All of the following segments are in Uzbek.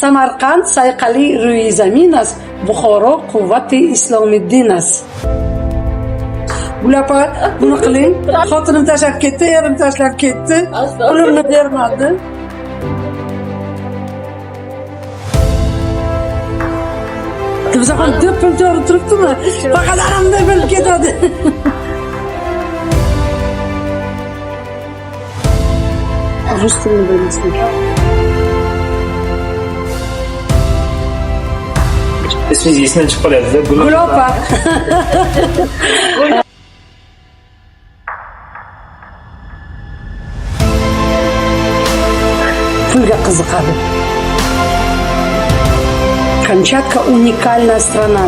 Samarqand sayqali ruyi zamin است. Buxoro quvvati islomiddin است. Bular buni qiling. Xotinim tashlab ketdi, erim tashlab ketdi. Pulimni bermadi. Biza ham deb pul to'g'ri turibdimi? Faqat aramda bilib ketadi. Rus tilini bilmaslik. İsmingiz esinden chiqib qolyapti. Gul opa. Pulga qiziqadi. Камчатка уникальная страна.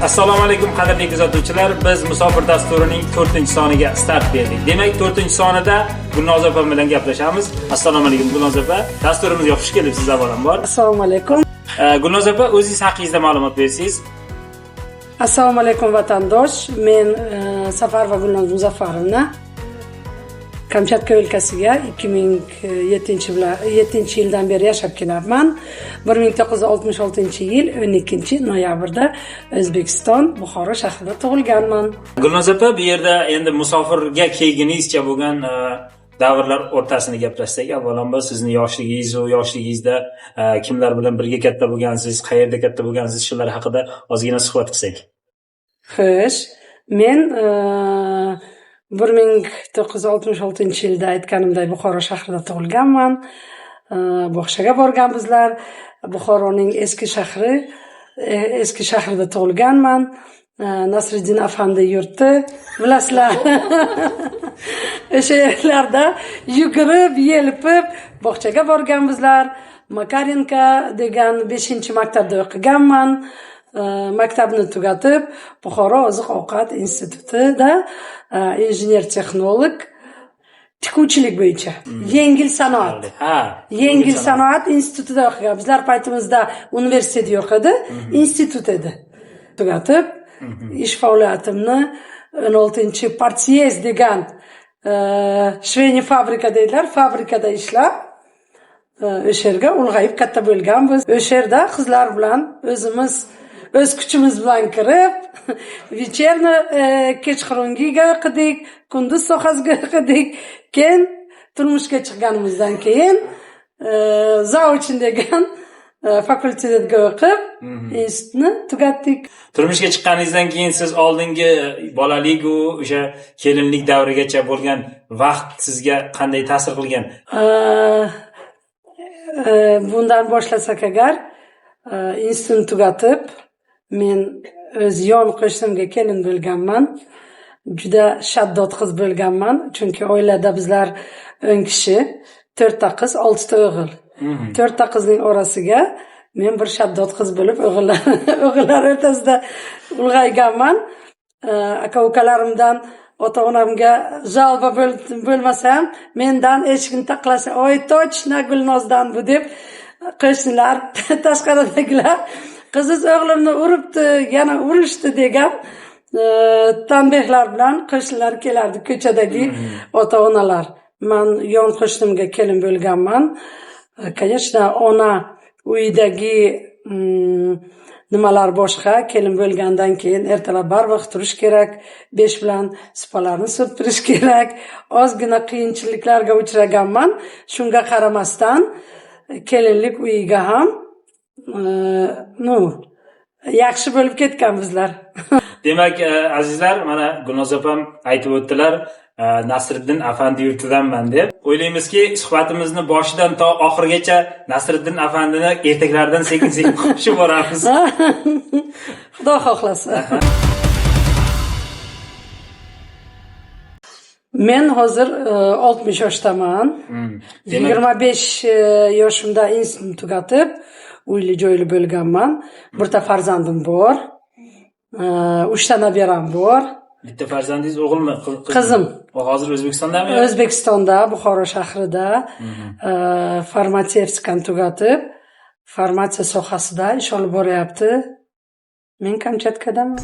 Assalomu alaykum qadrli kuzatuvchilar. Biz Musofir dasturining 4-soniga start berdik. Demak, 4-sonida Gulnoz opa bilan gaplashamiz. Assalomu alaykum Gulnoz opa. Dasturimizga xush kelibsiz avvalambor. Assalomu alaykum. Gulnoz opa, o'zingiz haqingizda ma'lumot bersangiz. Assalomu alaykum vatandosh. Men Safarova Gulnoz Muzaffarovna Kamchatka o'lkasiga 2007-yildan beri yashab kelayapman. 1966-yil 12-noyabrda O'zbekiston Buxoro shahrida tug'ilganman. Gulnoz opa, bu yerda endi musofirga kelguningizcha bo'lgan davrlar o'rtasini gaplashsak, avvalambor sizni yoshligingiz va yoshligingizda kimlar bilan birga katta bo'lgansiz, qayerda katta bo'lgansiz, shular haqida ozgina suhbat qilsak. Xo'sh, men 1966-yilda aytganimdek Buxoro shahrida tug'ilganman. Bog'chaga borganbizlar. Buxoroning eski shahrida tug'ilganman. Nasriddin afandi yurti, bilasizlar. O'sha yerlarda yugurib, yelpib bog'chaga borganbizlar. Makarinka degan 5-maktabda o'qiganman. Maktabni tugatib, Buxoro oziq-ovqat institutida injener-texnolog tikuvchilik bo'yicha yengil sanoat institutida o'qigan. Bizlar paytimizda universitet yo'q edi, institut edi. Tugatib, ish faoliyatimni 16-partiyez degan shveyni fabrika deydilar, fabrikada ishlab, o'sha yerga ulg'ayib katta bo'lganmiz. O'sha yerda qizlar bilan o'z kuchimiz bilan kirib, вечерni kechqurungiga o'qidik, kunduz sohasiga o'qidik. Keyin turmushga chiqqanimizdan keyin Zaochin degan fakultetga o'qib, institutni tugatdik. Turmushga chiqqaningizdan keyin siz oldingi bolalik va o'sha kelinlik davrigacha bo'lgan vaqt sizga qanday ta'sir qilgan? Bundan boshlasak agar, institutni tugatib, men o'z yon qo'shnimga kelin bo'lganman. Juda shaddod qiz bo'lganman, chunki oilada bizlar 10 kishi, 4 ta qiz, 6 ta o'g'il. 4 ta qizning orasiga men bir shaddod qiz bo'lib, o'g'illar o'rtasida ulg'ayganman. Aka-ukalarimdan ota-onamga jalba bo'lmasa ham, mendan eshikni taqlasa, "Oy, точно Gulnozdan bu" deb qo'shnilar, tashqaridagilar qiziz o'g'limni uribdi, yana urishdi degan tanbehlar bilan qo'shnilar kelardi, ko'chadagi ota-onalar. Men yon qo'shnimga kelin bo'lganman. Конечно, ona uyidagi nimalar boshqa, kelin bo'lgandan keyin ertalab barvaqt turish kerak, 5 bilan supalarni surtirish kerak. Ozgina qiyinchiliklarga uchraganman. Shunga qaramasdan kelinlik uyiga ham yaxshi bo'lib ketgan bizlar. Demak, azizlar, mana Gulnoz opam aytib o'tdilar, Nasriddin afandi yurtidanman deb. O'ylaymizki, suhbatimizni boshidan to oxirigacha Nasriddin afandini ertaklaridan sekin-sekin qo'shib boramiz. Xudo xohlasa. Men hozir 60 yoshdaman. 25 yoshimda institutni tugatib, uyli joyli bo'lganman. Birta farzandim bor. 3 ta nabiram bor. Bitta farzandingiz o'g'ilmi, Qizim. Hozir O'zbekistondami? O'zbekistonda, Buxoro shahrida farmatsevtikani tugatib, farmatsiya sohasida ish olib boryapti. Men Kamchatkadaman.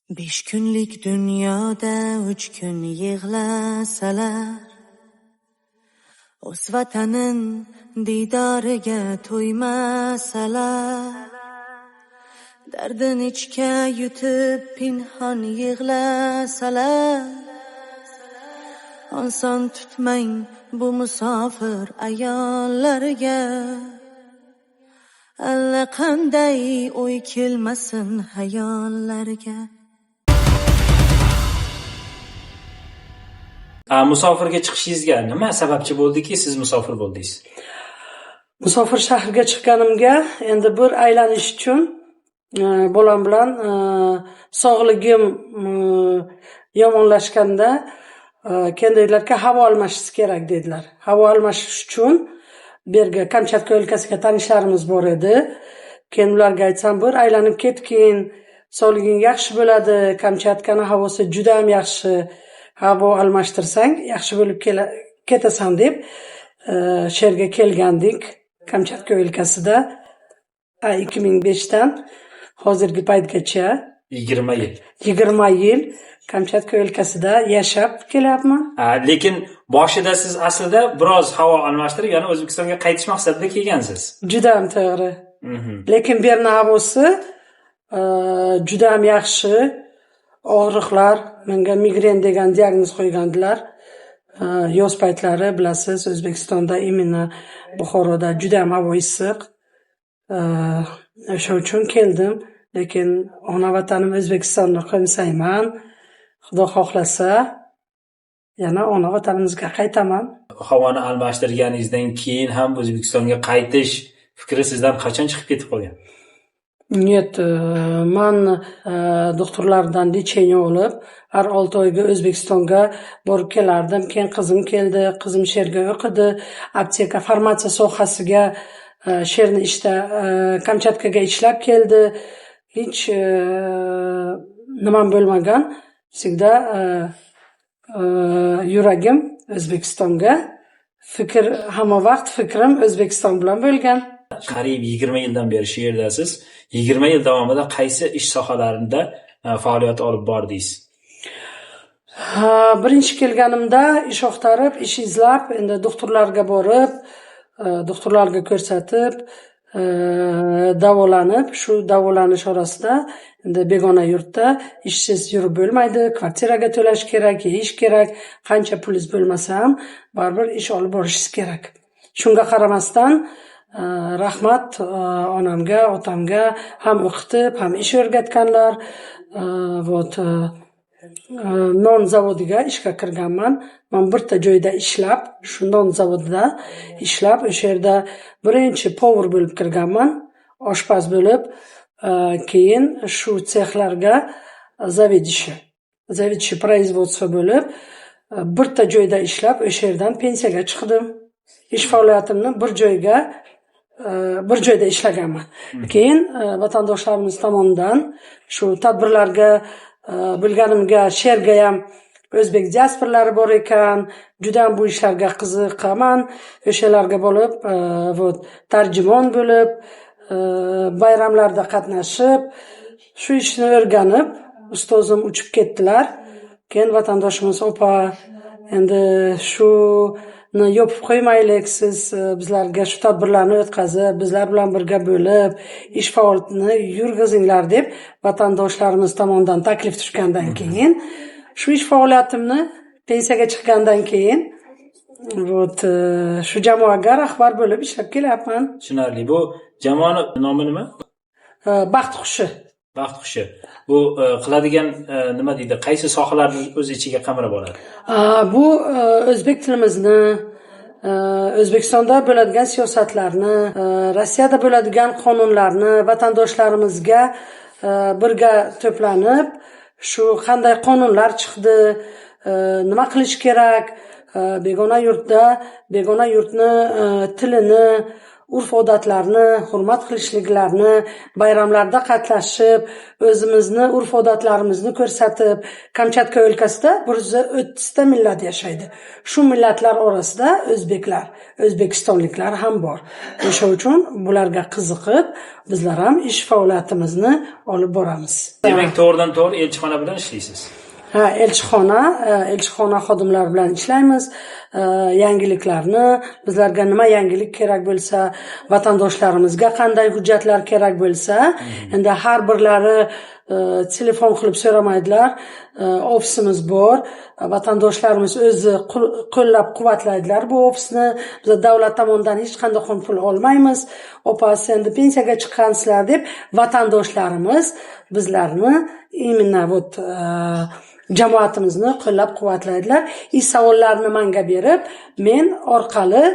5 kunlik dunyoda 3 kun yig'lasalar, o'z vatanin didoriga to'ymasalar, dardin ichga yutib pinhon yig'lasalar, oson tutmang bu musofir ayollarga, allaqanday o'y kelmasin hayollarga. Musofirga chiqishingizga nima sababchi bo'ldiki, siz musofir bo'ldingiz? Musofir shahrga chiqqanimga endi bir aylanish uchun bolam bilan sog'ligim yomonlashganda kendilarga havo almashish kerak dedilar. Havo almashish uchun bu yerga Kamchatka o'lkasiga tanishlarimiz bor edi. Keyin ularga aytsam, bir aylanib ketgin, sog'liging yaxshi bo'ladi, Kamchatkani havosi juda ham yaxshi. Havo almashtirsang yaxshi bo'lib ketasan deb sherga kelgandik. Kamchatka o'lkasida 2005dan hozirgi paytgacha 20 yil Kamchatka o'lkasida yashab kelyapman. Lekin boshida siz aslida biroz havo almashtirib, yana O'zbekistonga qaytish maqsadida kelgansiz. Juda ham to'g'ri. Lekin bu yerning havosi juda ham yaxshi. Og'riqlar, menga migren degan diagnoz qo'ygandilar. Yoz paytlari bilasiz, O'zbekistonda, imенно Buxoroda juda ham havo issiq. O'sha uchun keldim, lekin ona vatanim O'zbekistonni qo'ymsayman. Xudo xohlasa, yana ona vatanimizga qaytaman. Havoni almashtirganingizdan keyin ham O'zbekistonga qaytish fikri sizdan qachon chiqib ketib qolgan? Нет, man doktorlardan lecheniya olib, har 6 oyga O'zbekistonga borib kelardim. Keyin qizim keldi, qizim sherga o'qidi, apteka farmatsiya sohasiga sherni ishda Kamchatkaga ishlab keldi. Hech nimam bo'lmagan. Всегда yuragim O'zbekistonga, hamma vaqt fikrim O'zbekiston bilan bo'lgan. Qariyb 20 yildan beri shu yerdasiz. 20 yil davomida qaysi ish sohalarida faoliyat olib bordingiz? Birinchi kelganimda ish axtarib, ish izlab, endi doktorlarga borib, doktorlarga ko'rsatib, davolanib, shu davolanish orasida endi begona yurtda ishsiz yurib bo'lmaydi, kvartiraga to'lash kerak, yeyish kerak, qancha pulingiz bo'lmasa ham baribir ish olib borishingiz kerak. Shunga qaramasdan rahmat onamga, otamga ham o'qitib, ham ish o'rgatganlar. Non zavodiga ishga kirganman. Men birta joyda ishlab, shu non zavodida ishlab, o'sha yerda birinchi povur bo'lib kirganman, oshpaz bo'lib, keyin shu sexlarga zavedishi производство bo'lib, birta joyda ishlab, o'sha yerdan pensiyaga chiqdim. Ish faoliyatimni bir joyda ishlaganman. Keyin vatandoshlarimiz tomonidan shu tadbirlarga bilganimga, sherga ham o'zbek diasporalari bor ekan, juda ham bu ishlarga qiziqaman. O'shalarga bo'lib, tarjimon bo'lib, bayramlarda qatnashib, shu ishni o'rganib, ustozim uchib ketdilar. Keyin vatandoshimiz opa, endi shu yopib qo'ymaylik, siz bizlarga shu tadbirlarni o'tkazib, bizlar bilan birga bo'lib, ish faoliyatini yurgizinglar deb vatandoshlarimiz tomonidan taklif tushgandan keyin, shu ish faoliyatimni pensiyaga chiqqandan keyin shu jamoaga rahbar bo'lib ishlab kelyapman. Tushunarli. Bu jamoani nomi nima? Baxt qushi. Baxt qushi. Bu qiladigan nima deydi? Qaysi sohalarni o'z ichiga qamrab oladi? Bu o'zbek tilimizni, O'zbekistonda bo'ladigan siyosatlarni, Rossiyada bo'ladigan qonunlarni vatandoshlarimizga birga to'planib, shu qanday qonunlar chiqdi, nima qilish kerak, begona yurtda begona yurtni tilini, urf-odatlarni hurmat qilishliklarini, bayramlarda qatnashib, o'zimizni urf-odatlarimizni ko'rsatib, Kamchatka o'lkasida 130 ta millat yashaydi. Shu millatlar orasida o'zbeklar, o'zbekistonliklar ham bor. O'sha uchun bularga qiziqib, bizlar ham ish faoliyatimizni olib boramiz. Demak, to'g'ridan to'g'ri elchixona bilan ishlaysiz. Ha, elchixona xodimlari bilan ishlaymiz. Yangiliklarni, bizlarga nima yangilik kerak bo'lsa, vatandoshlarimizga qanday hujjatlar kerak bo'lsa, endi har birlari telefon qilib so'ramaydilar. Ofisimiz bor. Vatandoshlarimiz o'zi qo'llab-quvvatlaydilar bu ofisni. Biz davlat tomonidan hech qanday pul olmaymiz. Opa, siz endi pensiyaga chiqqansizlar deb vatandoshlarimiz bizlarni именно jamoatimizni qo'llab-quvvatlaydilar. Savollarni menga berib, men orqali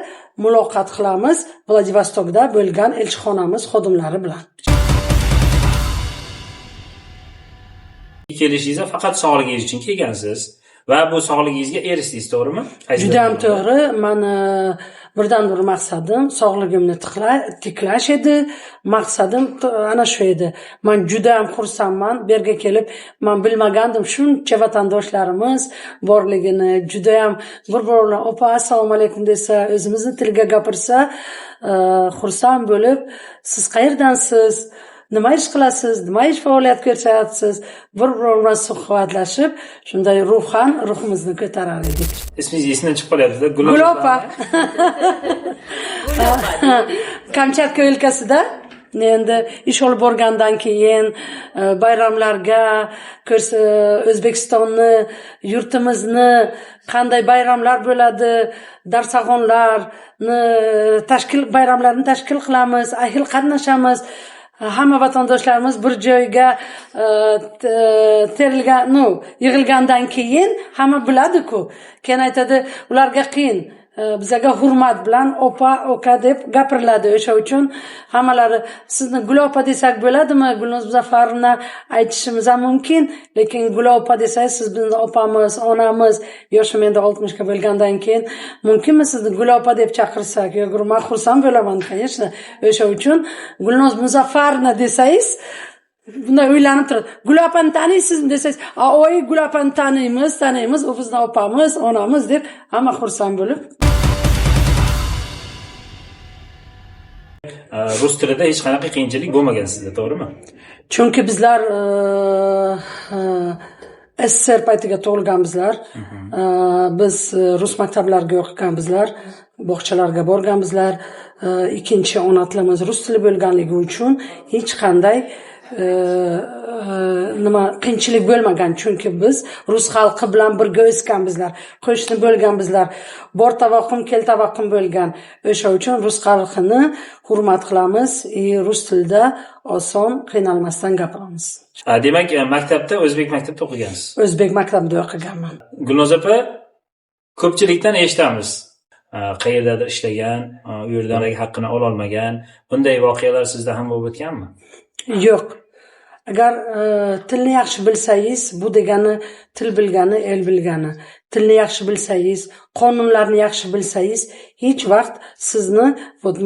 muloqot qilamiz Vladivostokda bo'lgan elchixonamiz xodimlari bilan. Kelishingizda faqat sog'ligingiz uchun kelgansiz va bu sog'ligingizga erishdingiz, to'g'rimi? Juda ham to'g'ri. Meni birdan bir maqsadim sog'ligimni tiklash edi. Maqsadim ana shu edi. Men juda ham xursandman. Bu yerga kelib, men bilmagandim shuncha vatandoshlarimiz borligini. Juda ham bir-birini "Opa, assalomu alaykum" desa, o'zimizni tilga gapirsa, xursand bo'lib, "Siz qayerdansiz? Nima ish qilasiz? Nima ish faoliyat ko'rsatyapsiz?" Bir-biri bilan suhbatlashib, shunday ruhimizni ko'tarar edik. Ismingiz esimdan chiqib qolyapti-da. Gulopa. Kamchatka o'lkasida endi ish olib borgandan keyin bayramlarga O'zbekistonni, yurtimizni qanday bayramlar bo'ladi, bayramlarni tashkil qilamiz, ahil qatnashamiz. Hamma vatandoshlarimiz bir joyga yig'ilgandan keyin hamma biladi-ku. Keyin aytadi, ularga qiyin. Bizga hurmat bilan opa, oka deb gapiriladi. O'sha uchun hammalari sizni Gulopa desak bo'ladimi? Gulnoz Muzaffarovna aytishimiz ham mumkin, lekin Gulopa desangiz siz bizni opamiz, onamiz, yoshim endi 60 ga bo'lgandan keyin mumkinmi sizni Gulopa deb chaqirsak? Yo'q, men xursand bo'laman, конечно. O'sha uchun Gulnoz Muzaffarovna desangiz bunday o'ylanib turadi. Gulopani taniysizmi desangiz, "Oy, Gulopani taniymiz, u bizni opamiz, onamiz" deb hamma xursand bo'lib. Rus tilida hech qanaqa qiyinchilik bo'lmagan sizda, to'g'rimi? Chunki bizlar SSR paytiga tug'ilganbizlar. Biz rus maktablariga o'qiganbizlar, bog'chalarga borganbizlar. Ikkinchi ona tilimiz rus tili bo'lganligi uchun hech qanday qiyinchilik bo'lmagan, chunki biz rus xalqi bilan birga o'sganbizlar, qo'shni bo'lganbizlar, bor tavoqim kel tavoqim bo'lgan. O'sha uchun rus xalqini hurmat qilamiz, rus tilida oson, qiynalmasdan gapiramiz. Demak, maktabda o'zbek maktabida o'qigansiz. O'zbek maktabida o'qiganman. Gulnoz opa, ko'pchilikdan eshitamiz. Qayerdadir ishlagan, u yerdan haqqini ola olmagan, bunday voqealar sizda ham bo'lib o'tganmi? Yo'q. Agar tilni yaxshi bilsangiz, bu degani til bilgani, el bilgani. Tilni yaxshi bilsangiz, qonunlarni yaxshi bilsangiz, hech vaqt sizni,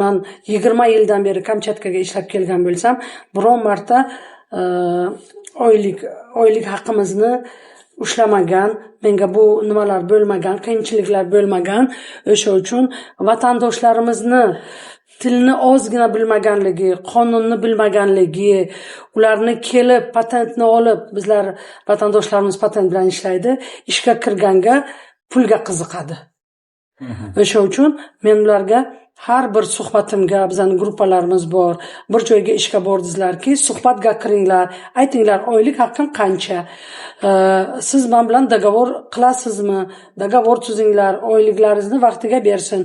men 20 yildan beri Kamchatkaga ishlab kelgan bo'lsam, biron marta oylik haqqimizni ushlamagan, menga bu nimalar bo'lmagan, qiyinchiliklar bo'lmagan. O'sha uchun vatandoshlarimizni tilni ozgina bilmaganligi, qonunni bilmaganligi, ularni kelib patentni olib, bizlar vatandoshlarimiz patent bilan ishlaydi, ishga kirganga pulga qiziqadi. O'sha uchun men ularga har bir suhbatimga, bizning gruppalarimiz bor, bir joyga ishga bordingizlarki, suhbatga kiringlar, aytinglar, oylik haqqim qancha? Siz men bilan dogovor qilasizmi? Dogovor tuzinglar, oyliklaringizni vaqtiga bersin.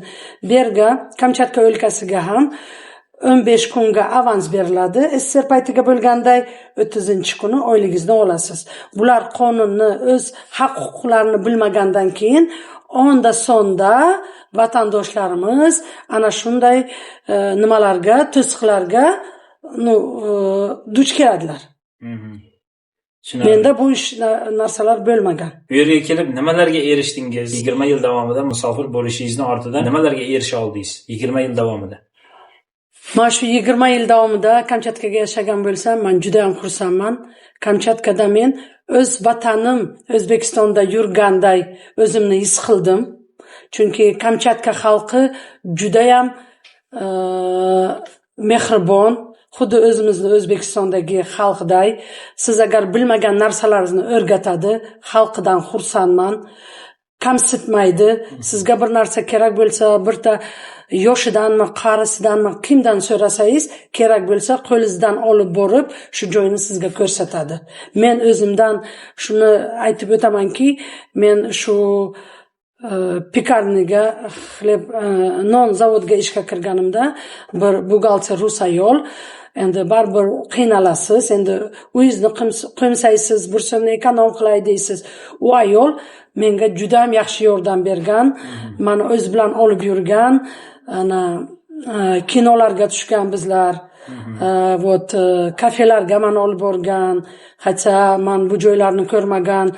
Berga Kamchatka o'lkasiga ham 15 kunga avans beriladi. SSR paytiga bo'lganday 30-kuni oyligingizni olasiz. Bular qonunni, o'z haq-huquqlarini bilmagandan keyin onda sonda vatandoshlarimiz ana shunday nimalarga, to'siqlarga duch keladilar. Tushunarli. Menda bu narsalar bo'lmagan. Bu yerga kelib nimalarga erishdingiz? 20 yil davomida musofir bo'lishingizni ortidan nimalarga erisha oldingiz? 20 yil davomida. Mana shu 20 yil davomida Kamchatkaga yashagan bo'lsam, men juda ham xursandman. Kamchatkada men o'z vatanim O'zbekistonda yurganday o'zimni his qildim. Chunki Kamchatka xalqi juda ham mehribon, xuddi o'zimizni O'zbekistondagi xalqday. Siz agar bilmagan narsalaringizni o'rgatadi, xalqidan xursandman. Kamsitmaydi. Sizga bir narsa kerak bo'lsa, birta yoshidanmi, qarisidanmi, kimdan so'rasangiz, kerak bo'lsa qo'lingizdan olib borib, shu joyni sizga ko'rsatadi. Men o'zimdan shuni aytib o'tamanki, men shu pekarniga, non zavodiga ishga kirganimda bir buxgalter rus ayol, endi baribir qiynalasiz, endi uyingizni qo'msaysiz, bir so'mni ekonom qilay deysiz. U ayol menga juda ham yaxshi yordam bergan, meni o'z bilan olib yurgan, ana kinolarga tushgan bizlar, kafelarga meni olib borgan, hatto men bu joylarni ko'rmagan,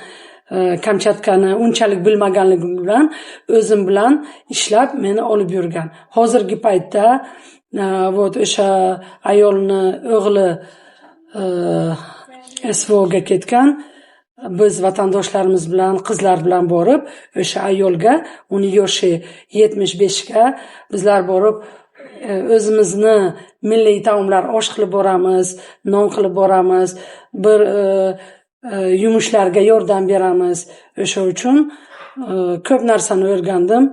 Kamchatkani unchalik bilmaganligim bilan o'zim bilan ishlab meni olib yurgan. Hozirgi paytda o'sha ayolni o'g'li SVOga ketgan. Biz vatandoshlarimiz bilan, qizlar bilan borib, o'sha ayolga, uni yoshi 75 ga bizlar borib o'zimizni milliy taomlar osh qilib boramiz, non qilib boramiz, bir yumushlarga yordam beramiz. O'sha uchun ko'p narsani o'rgandim.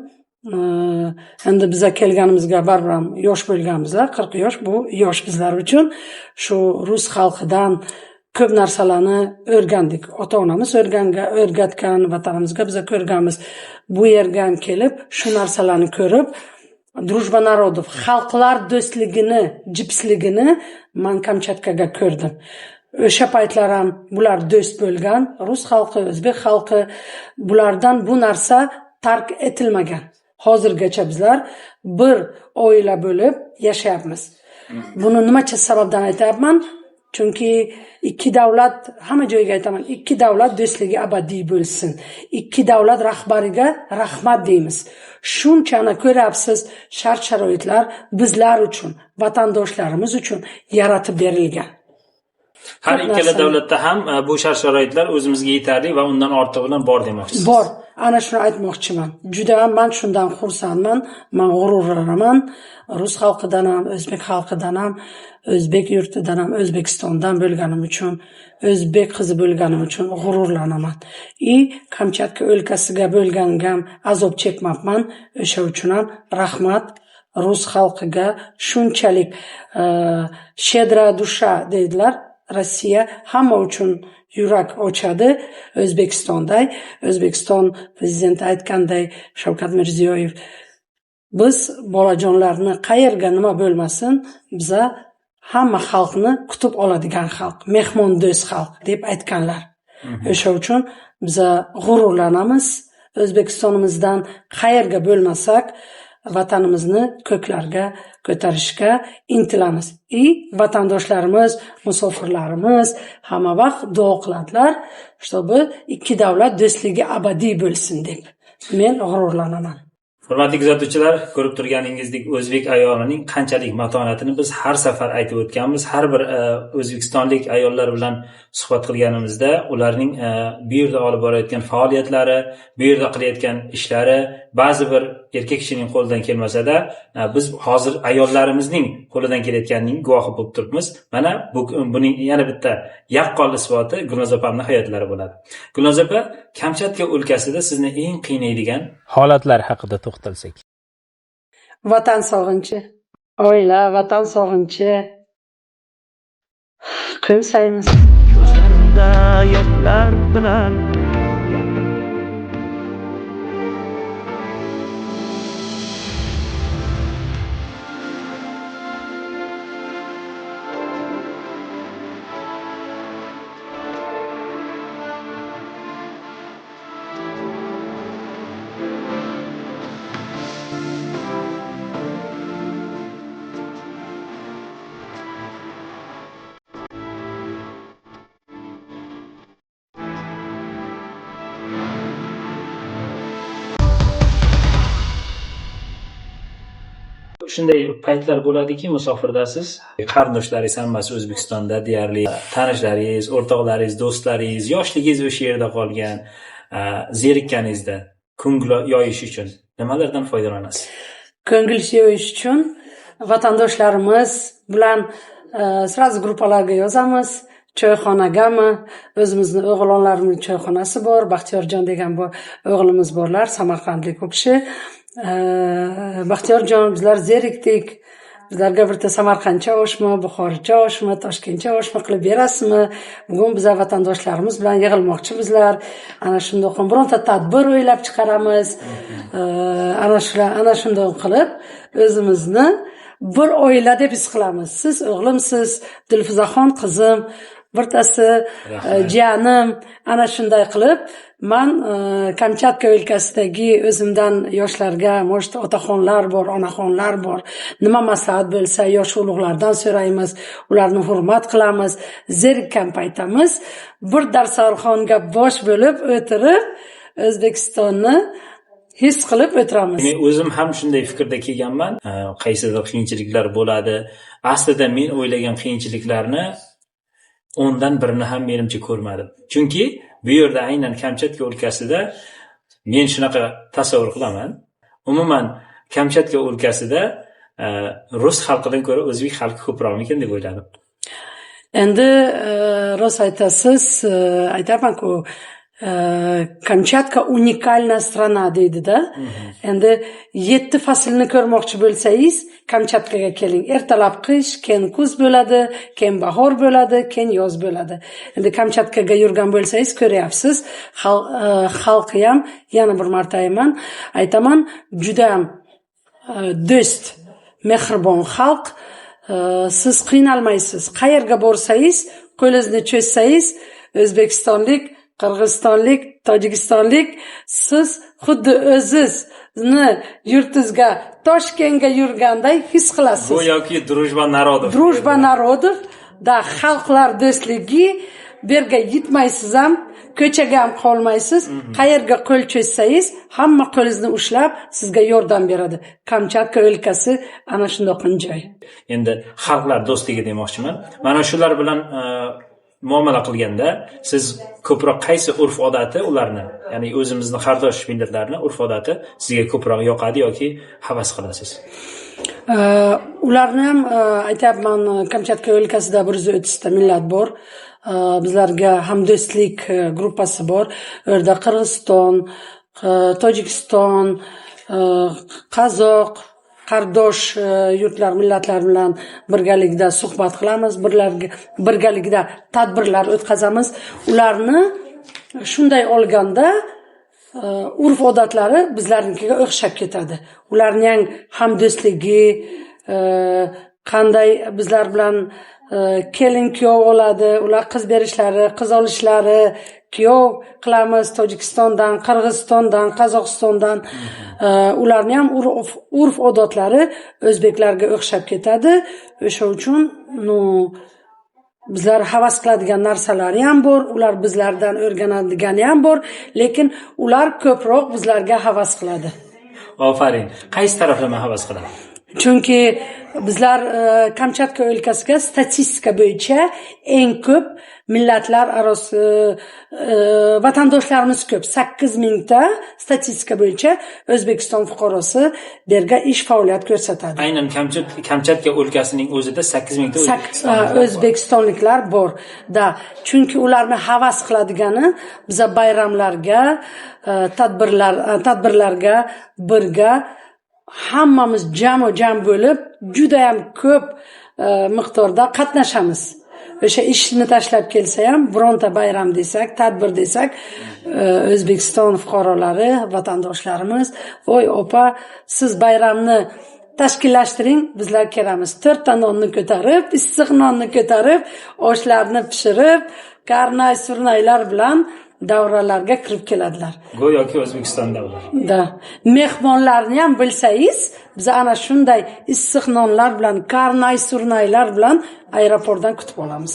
Endi biza kelganimizga baribir ham yosh bo'lganmizlar, 40 yosh, bu yosh bizlar uchun. Shu rus xalqidan ko'p narsalarni o'rgandik. Ota-onamiz o'rgatgan, vatanimizga biza ko'rganmiz. Bu yerga ham kelib, shu narsalarni ko'rib, Drujba narodov, xalqlar do'stligini, jipsligini men Kamchatkaga ko'rdim. O'sha paytlar ham bular do'st bo'lgan, rus xalqi, o'zbek xalqi, bulardan bu narsa tark etilmagan. Hozirgacha bizlar bir oila bo'lib yashayapmiz. Buni nimacha sababdan aytayapman? Chunki ikki davlat, hamma joyga aytaman, ikki davlat do'stligi abadiy bo'lsin. Ikki davlat rahbariga rahmat deymiz. Shunchani ko'ryapsiz, shart-sharoitlar bizlar uchun, vatandoshlarimiz uchun yaratib berilgan. Har ikkala davlatda ham bu shart-sharoitlar o'zimizga yetarli va undan ortiq bilan bor demoqchisiz. Bor. Ana shuni aytmoqchiman. Juda ham men shundan xursandman, men g'ururlanaman. Rus xalqidan ham, o'zbek xalqidan ham, o'zbek yurtidan ham, O'zbekistondan bo'lganim uchun, o'zbek qizi bo'lganim uchun g'ururlanaman. Kamchatka o'lkasiga bo'lganimga azob chekmabman. O'sha uchun ham rahmat rus xalqiga. Shunchalik shedra dusha deydilar. Rossiya hamma uchun yurak ochadi. O'zbekistonday, O'zbekiston prezidenti aytganday, Shavkat Mirziyoyev, biz bolajonlarni qayerga nima bo'lmasin, biza hamma xalqni kutib oladigan xalq, mehmondo'st xalq deb aytganlar. O'sha uchun biza g'ururlanamiz. O'zbekistonimizdan qayerga bo'lmasak, vatanimizni ko'klarga ko'tarishga intilamiz. Vatandoshlarimiz, musofirlarimiz hamma vaqt duo qiladilar, чтобы ikki davlat do'stligi abadiy bo'lsin deb. Men g'ururlanaman. Hurmatli kuzatuvchilar, ko'rib turganingizdek o'zbek ayolining qanchalik matonatini biz har safar aytib o'tganmiz. Har bir o'zbekistonlik ayollar bilan suhbat qilganimizda ularning bu yerda olib borayotgan faoliyatlari, bu yerda qilayotgan ishlari ba'zi bir erkak kishining qo'lidan kelmasa-da, biz hozir ayollarimizning qo'lidan kelayotganining guvohi bo'lib turibmiz. Mana buning yana bitta yaqqol isboti Gulnoz opamning hayotlari bo'ladi. Gulnoz opa, Kamchatka o'lkasida sizni eng qiynaydigan holatlar haqida to'xtalsak. Vatan sog'inchi, oila, vatan sog'inchi. Qo'msaymiz. Ko'zlarimda yoshlar bilan shunday paytlar bo'ladiki, musofirdasiz, qarindoshlaringiz hammasi O'zbekistonda deyarli, tanishlaringiz, o'rtoqlaringiz, do'stlaringiz, yoshligingiz o'sha yerda qolgan, zerikkaningizda ko'ngil yoyish uchun nimalardan foydalanasiz? Ko'ngil yoyish uchun vatandoshlarimiz bilan sразу gruppalarga yozamiz. Choyxonagami, o'zimizni o'g'lonlarimning choyxonasi bor, Baxtiyorjon degan bu o'g'limiz borlar, samarqandlik u kishi. Baxtiyorjon, bizlar zerikdik. Bizlarga bitta samarqandcha oshmi, buxoricha oshmi, toshkentcha oshmi qilib berasizmi? Bugun bizlar vatandoshlarimiz bilan yig'ilmoqchimizlar. Ana shunday qilib bironta tadbir o'ylab chiqaramiz. Ana shunday qilib o'zimizni bir oila deb his qilamiz. Siz o'g'limsiz, Dilfuzaxon qizim, birtasi jiyanim. Ana shunday qilib men Kamchatka o'lkasidagi o'zimdan yoshlarga, может, otaxonlar bor, onaxonlar bor. Nima maslahat bo'lsa, yosh ulug'lardan so'raymiz, ularni hurmat qilamiz. Zerikkan paytamiz bir darsxonga bosh bo'lib o'tirib, O'zbekistonni his qilib o'tiramiz. Men o'zim ham shunday fikrda kelganman. Qaysidir qiyinchiliklar bo'ladi. Aslida men o'ylagan qiyinchiliklarni ondan birini ham menimcha ko'rmadim. Chunki bu yerda aynan Kamchatka o'lkasida men shunaqa tasavvur qilaman. Umuman Kamchatka o'lkasida rus xalqidan ko'ra o'zbek xalqi ko'proqmikan deb o'yladim. Endi rost aytasiz, aytaman-ku, Kamchatka уникальная страна deydi-da. Endi 7 faslni ko'rmoqchi bo'lsangiz, Kamchatkaga keling. Ertalab qish, keyin kuz bo'ladi, keyin bahor bo'ladi, keyin yoz bo'ladi. Endi Kamchatkaga yurgan bo'lsangiz ko'ryapsiz, xalqi ham yana bir marta aytaman, juda ham do'st, mehribon xalq. Siz qiynalmaysiz. Qayerga borsangiz, qo'lingizni cho'zsangiz, o'zbekistonlik, qirg'izistonlik, tojikistonlik, siz xuddi o'zingizni yurtingizga, Toshkentga yurganday his qilasiz. Bu yoki Drujba narodov. Drujba narodov da xalqlar do'stligi, berga yetmaysiz ham, ko'chaga ham qolmaysiz. Qayerga qo'l cho'zsangiz, hamma qo'lingizni ushlab sizga yordam beradi. Kamchatka o'lkasi ana shunday joy. Endi xalqlar do'stligi demoqchiman. Mana shular bilan muomala qilganda siz ko'proq qaysi urf-odati ularni, ya'ni o'zimizni qardosh millatlarni urf-odati sizga ko'proq yoqadi yoki havas qilasiz? Ularni ham aytayapman, Kamchatka o'lkasida 130 ta millat bor. Bizlarga hamdo'stlik gruppasi bor. O'rda Qirg'iziston, Tojikiston, Qozoq, qardosh yurtlar, millatlar bilan birgalikda suhbat qilamiz, birgalikda tadbirlar o'tkazamiz. Ularni shunday olganda urf-odatlari bizlarnikiga o'xshab ketadi. Ularning hamdo'stligi, qanday bizlar bilan kelin kuyov oladi, ular qiz berishlari, qiz olishlari, kuyov qilamiz Tojikistondan, Qirg'izistondan, Qozog'istondan. Ularning ham urf-odatlari o'zbeklarga o'xshab ketadi. O'sha uchun bizlar havas qiladigan narsalari ham bor, ular bizlardan o'rganadigani ham bor, lekin ular ko'proq bizlarga havas qiladi. Ofarin. Qaysi taraflama havas qiladi? Chunki bizlar Kamchatka o'lkasiga statistika bo'yicha eng ko'p millatlar arosi vatandoshlarimiz ko'p. 8000 ta statistika bo'yicha O'zbekiston fuqarosi berga ish faoliyat ko'rsatadi. Aynan Kamchatka o'lkasining o'zida 8000 ta o'zbekistonliklar bor. Chunki ularni havas qiladigani biza bayramlarga, tadbirlarga birga hammamiz jam bo'lib, juda ham ko'p miqdorda qatnashamiz. O'sha ishni tashlab kelsa ham, bironta bayram desak, tadbir desak, O'zbekiston fuqarolari, vatandoshlarimiz, "Voy opa, siz bayramni tashkillashtiring, bizlar kelamiz." 4 ta nonni ko'tarib, issiq nonni ko'tarib, oshlarni pishirib, karnay, surnaylar bilan davralarga kirib keladilar. Go'yoki O'zbekistonda ular. Mehmonlarni ham bilsangiz, biz ana shunday issiq nonlar bilan, karnay, surnaylar bilan aeroportdan kutib olamiz.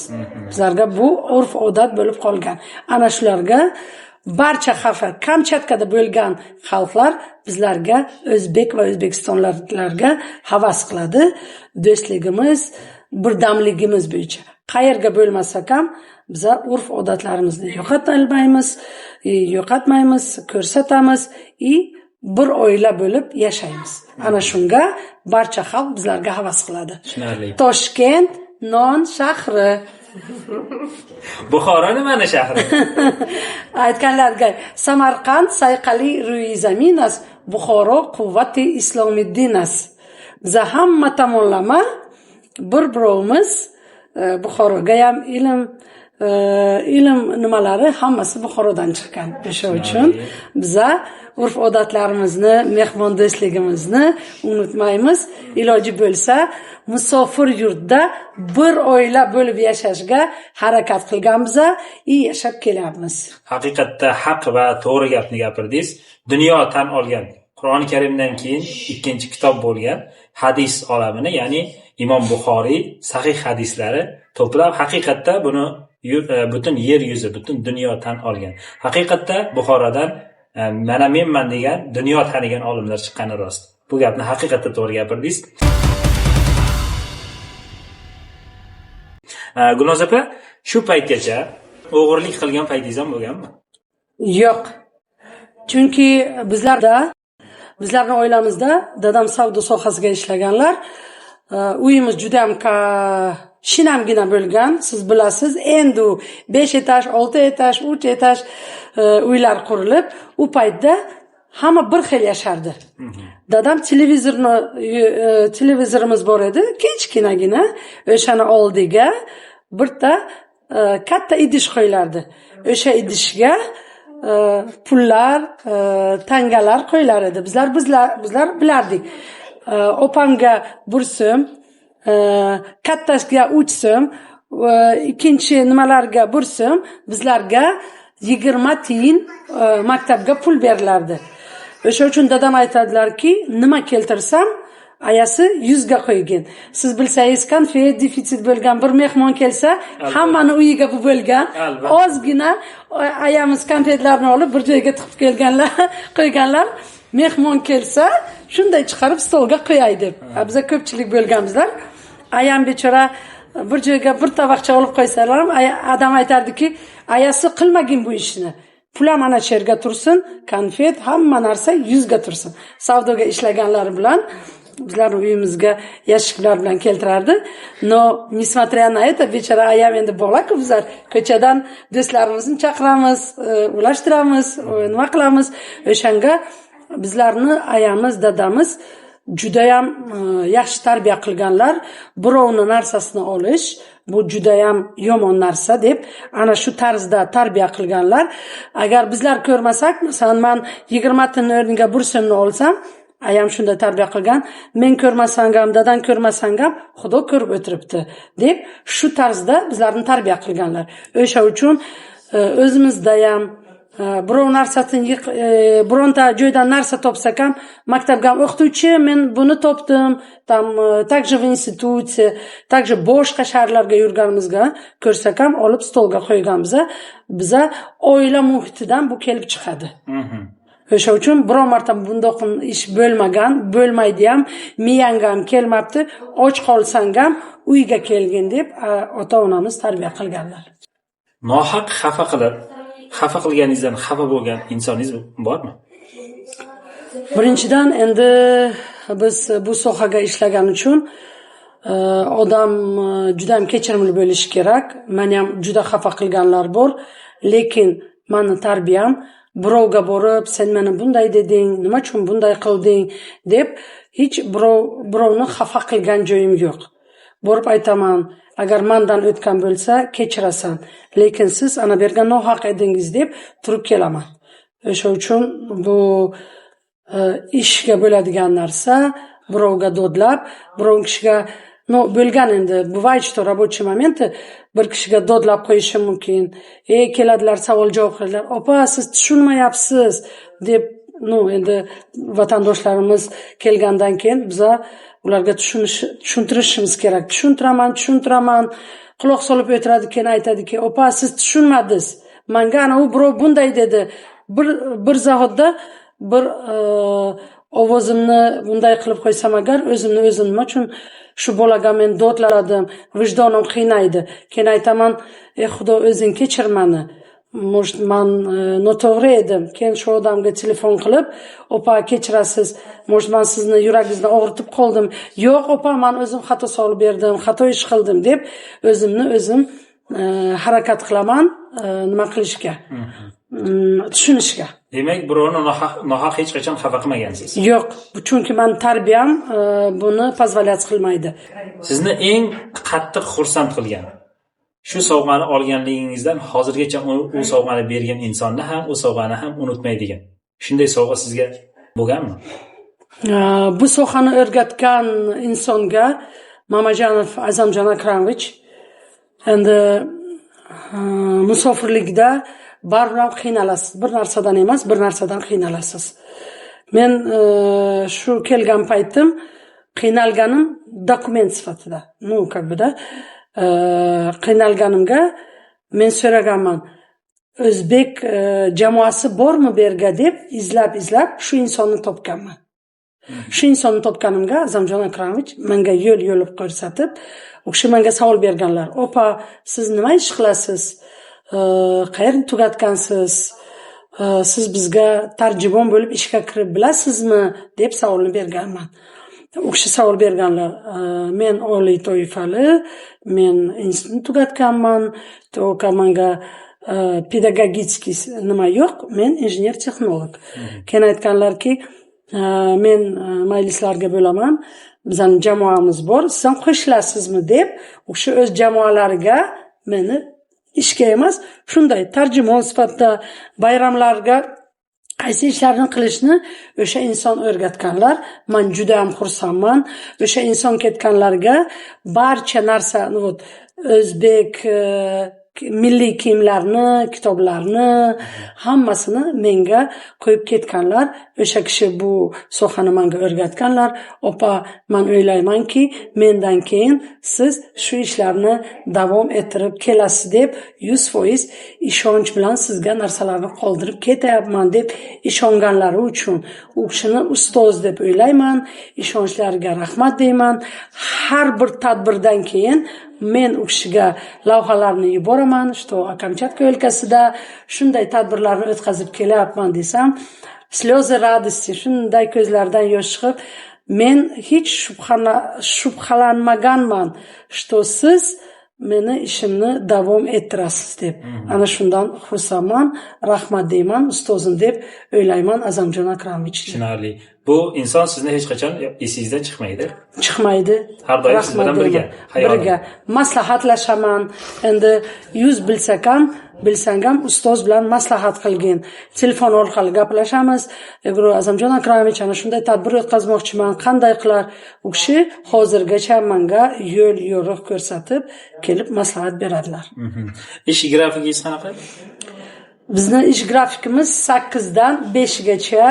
Bizlarga bu urf-odat bo'lib qolgan. Ana shularga barcha xafa Kamchatkada bo'lgan xalqlar bizlarga O'zbek va O'zbekistonliklarga havas qiladi. Do'stligimiz, birdamligimiz bo'yicha. Qayerga bo'lmasak ham biz urf-odatlarimizni yo'qotmaymiz, ko'rsatamiz va bir oila bo'lib yashaymiz. Ana shunga barcha xalq bizlarga havas qiladi. Tushunarli. Toshkent non shahri. Buxoro nimani shahri? Aytganlarga Samarqand sayqali ruyi zaminas, Buxoro quvvati islomiddin-as. Biz hamma tomonlama bir-birimiz Buxoroga ham ilm nimalari hammasi Buxorodan chiqqan. O'sha uchun biz urf-odatlarimizni, mehmondo'stligimizni unutmaymiz. Iloji bo'lsa, musofir yurtda bir oila bo'lib yashashga harakat qilganmiz va yashab kelyapmiz. Haqiqatda haq va to'g'ri gapni gapirdingiz. Dunyo tan olgan Qur'oni Karimdan keyin ikkinchi kitob bo'lgan hadis olamini, ya'ni Imom Buxoriy sahih hadislari to'plab haqiqatda buni butun yer yuzi, butun dunyo tan olgan. Haqiqatda Buxorodan mana menman degan dunyo tanigan olimlar chiqqani rost. Bu gapni haqiqatda to'g'ri gapirdingiz. Gunoz opa, shu paytgacha o'g'irlik qilgan paytingiz ham bo'lganmi? Yo'q. Chunki bizlarning oilamizda dadam savdo sohasida ishlaganlar. Uyimiz juda ham shinamgina bo'lgan. Siz bilasiz, endi 5 etaj, 6 etaj, 3 etaj uylar qurilib, u paytda hamma bir xil yashardi. Dadam televizorimiz bor edi, kichkinagina, o'shani oldiga birta katta idish qo'yilardi. O'sha idishga pullar, tangalar qo'yilar edi. Bizlar bilardik. Opamga 1 so'm, kattasiga 3 so'm, ikkinchi nimalarga 1 so'm, bizlarga 20 tiyin maktabga pul berilardi. O'sha uchun dadam aytadilarki, nima keltirsam, ayasi 100 ga qo'ygin. Siz bilsangiz, konfet defitsit bo'lgan bir mehmon kelsa, hammani uyiga bu bo'lgan. Ozgina ayamiz konfetlarni olib bir joyga tiqib qo'yganlar. Mehmon kelsa, shunday chiqarib stolga qo'yay deb. Biz ko'pchilik bo'lganmizlar. Ayam bechora bir joyga bir tovoqcha olib qo'ysalar ham adam aytardiki, ayasi qilmagin bu ishni. Pulam ana sherga tursin, konfet, hamma narsa 100 ga tursin. Savdoga ishlaganlari bilan bizlarning uyimizga yashiklar bilan keltirardi. No, несмотря на это, bechora ayam endi bola-ku, bizlar ko'chadan do'stlarimizni chaqiramiz, ulashtiramiz, nima qilamiz. O'shanga bizlarni ayamiz, dadamiz juda ham yaxshi tarbiya qilganlar. Birovni narsasini olish bu juda ham yomon narsa deb ana shu tarzda tarbiya qilganlar. Agar bizlar ko'rmasak, masalan, men 20 tining o'rniga 1 so'mni olsam, ayam shunday tarbiya qilgan. Men ko'rmasam ham, dadam ko'rmasam ham, Xudo ko'rib o'tiribdi deb shu tarzda bizlarni tarbiya qilganlar. O'sha uchun o'zimizda ham birov narsasini bironta joydan narsa topsak ham, maktabga o'qituvchi men buni topdim, tam также в institutsiya, также boshqa shaharlarga yurganimizga ko'rsak ham olib stolga qo'yganmiz. Biza oila muhitidan bu kelib chiqadi. O'sha uchun biror marta bundoq ish bo'lmaydi ham, miyangga ham kelmabdi, och qolsang ham uyga kelgin deb ota-onamiz tarbiya qilganlar. Nohaq xafa qilganingizdan xafa bo'lgan insoningiz bormi? Birinchidan, endi biz bu sohaga ishlagan uchun odam juda ham kechirimli bo'lishi kerak. Meni ham juda xafa qilganlar bor, lekin meni tarbiyam birovga borib, sen meni bunday deding, nima uchun bunday qilding deb hech birovni xafa qilgan joyim yo'q. Borib aytaman, agar mendan o'tgan bo'lsa, kechirasan, lekin siz ana bergan nohaq edingiz deb turib kelaman. O'sha uchun bu ishga bo'ladigan narsa, birovga dodlab, birov kishiga bo'lgan endi buvay что рабочий моменты bir kishiga dodlab qo'yishi mumkin. Keladilar, savol javob qiladilar. Opa, siz tushunmayapsiz deb, endi vatandoshlarimiz kelgandan keyin biz ularga tushuntirishimiz kerak. Tushuntiraman, quloq solib o'tiradi, keyin aytadiki, opa, siz tushunmadingiz. manga ana u birov bunday dedi. Bir zahotda bir ovozimni bunday qilib qo'ysam agar o'zimni o'zim nima uchun shu bolaga men dodlaradim, vijdonim qiynaydi. Keyin aytaman, ey Xudo o'zing kechir meni. Может, man noto'g'ri edim. Keyin shu odamga telefon qilib, "Opa, kechirasiz. Может, man sizni yuragingizni og'ritib qoldim." "Yo'q, opa, man o'zim xato solib berdim, xato ish qildim" deb o'zimni o'zim harakat qilaman, nima qilishga, tushunishga. Demak, birovni nohaq hech qachon xafa qilmagansiz. Yo'q, chunki men tarbiyam buni pozolyat qilmaydi. Sizni eng qattiq xursand qilgan shu sovg'ani olganligingizdan hozirgacha u sovg'ani bergan insonni ham, u sovg'ani ham unutmaydigan. Shunday sovg'a sizga bo'lganmi? Bu sohani o'rgatgan insonga Mamajonov Azamjon Akramovich endi musofirlikda baribir qiynalasiz. Bir narsadan emas, bir narsadan qiynalasiz. Men shu kelgan paytim qiynalganim dokument sifatida. Как бы da qiynalganimga men so'raganman. O'zbek jamoasi bormi bu yerga deb izlab shu insonni topganman. Shu insonni topganimga Azamjon Akramovich menga yo'l ko'rsatib, u kishi menga savol berganlar. "Opa, siz nima ish qilasiz? Qayerni tugatgansiz? Siz bizga tarjimon bo'lib ishga kirib bilasizmi?" deb savolni berganman. U kishi savol berganlar. Men oliy toifali, men institutni tugatganman, menga pedagogический nima yo'q, men injener texnolog. Keyin aytganlarki, men majlislarga bo'laman, bizning jamoamiz bor, siz qo'shilasizmi deb, u kishi o'z jamoalariga meni ishga emas, shunday tarjimon sifatida bayramlarga qaysi ishlarni qilishni o'sha inson o'rgatganlar. Men juda ham xursandman. O'sha inson ketganlarga barcha narsani, o'zbek milliy kiyimlarni, kitoblarni, hammasini menga qo'yib ketganlar. O'sha kishi bu sohani menga o'rgatganlar. Opa, men o'ylaymanki, mendan keyin siz shu ishlarni davom ettirib kelasiz deb 100% ishonch bilan sizga narsalarni qoldirib ketyapman deb ishonganlari uchun u kishini ustoz deb o'ylayman. Ishonchlariga rahmat deyman. Har bir tadbirdan keyin men u kishiga lavhalarni yuboraman, что Kamchatka o'lkasida shunday tadbirlarni o'tkazib kelyapman desam, слезы радости, shunday ko'zlaridan yosh chiqib, men hech shubhalanmaganman, что siz meni ishimni davom ettirasiz deb. Ana shundan xursandman, rahmat deyman, ustozim deb o'ylayman Azamjon Akramovich. Tushunarli. Bu inson sizni hech qachon esingizdan chiqmaydi. Har doim siz bilan birga maslahatlashaman. Endi 100 bilsang ham ustoz bilan maslahat qilgin. Telefon orqali gaplashamiz. Azamjon Akramovich ana shunday tadbir o'tkazmoqchiman, qanday qilar? U kishi hozirgacha menga yo'l yo'riq ko'rsatib, kelib maslahat beradilar. Ish grafikingiz qanaqa? Bizning ish grafikimiz 8 dan 5 gacha.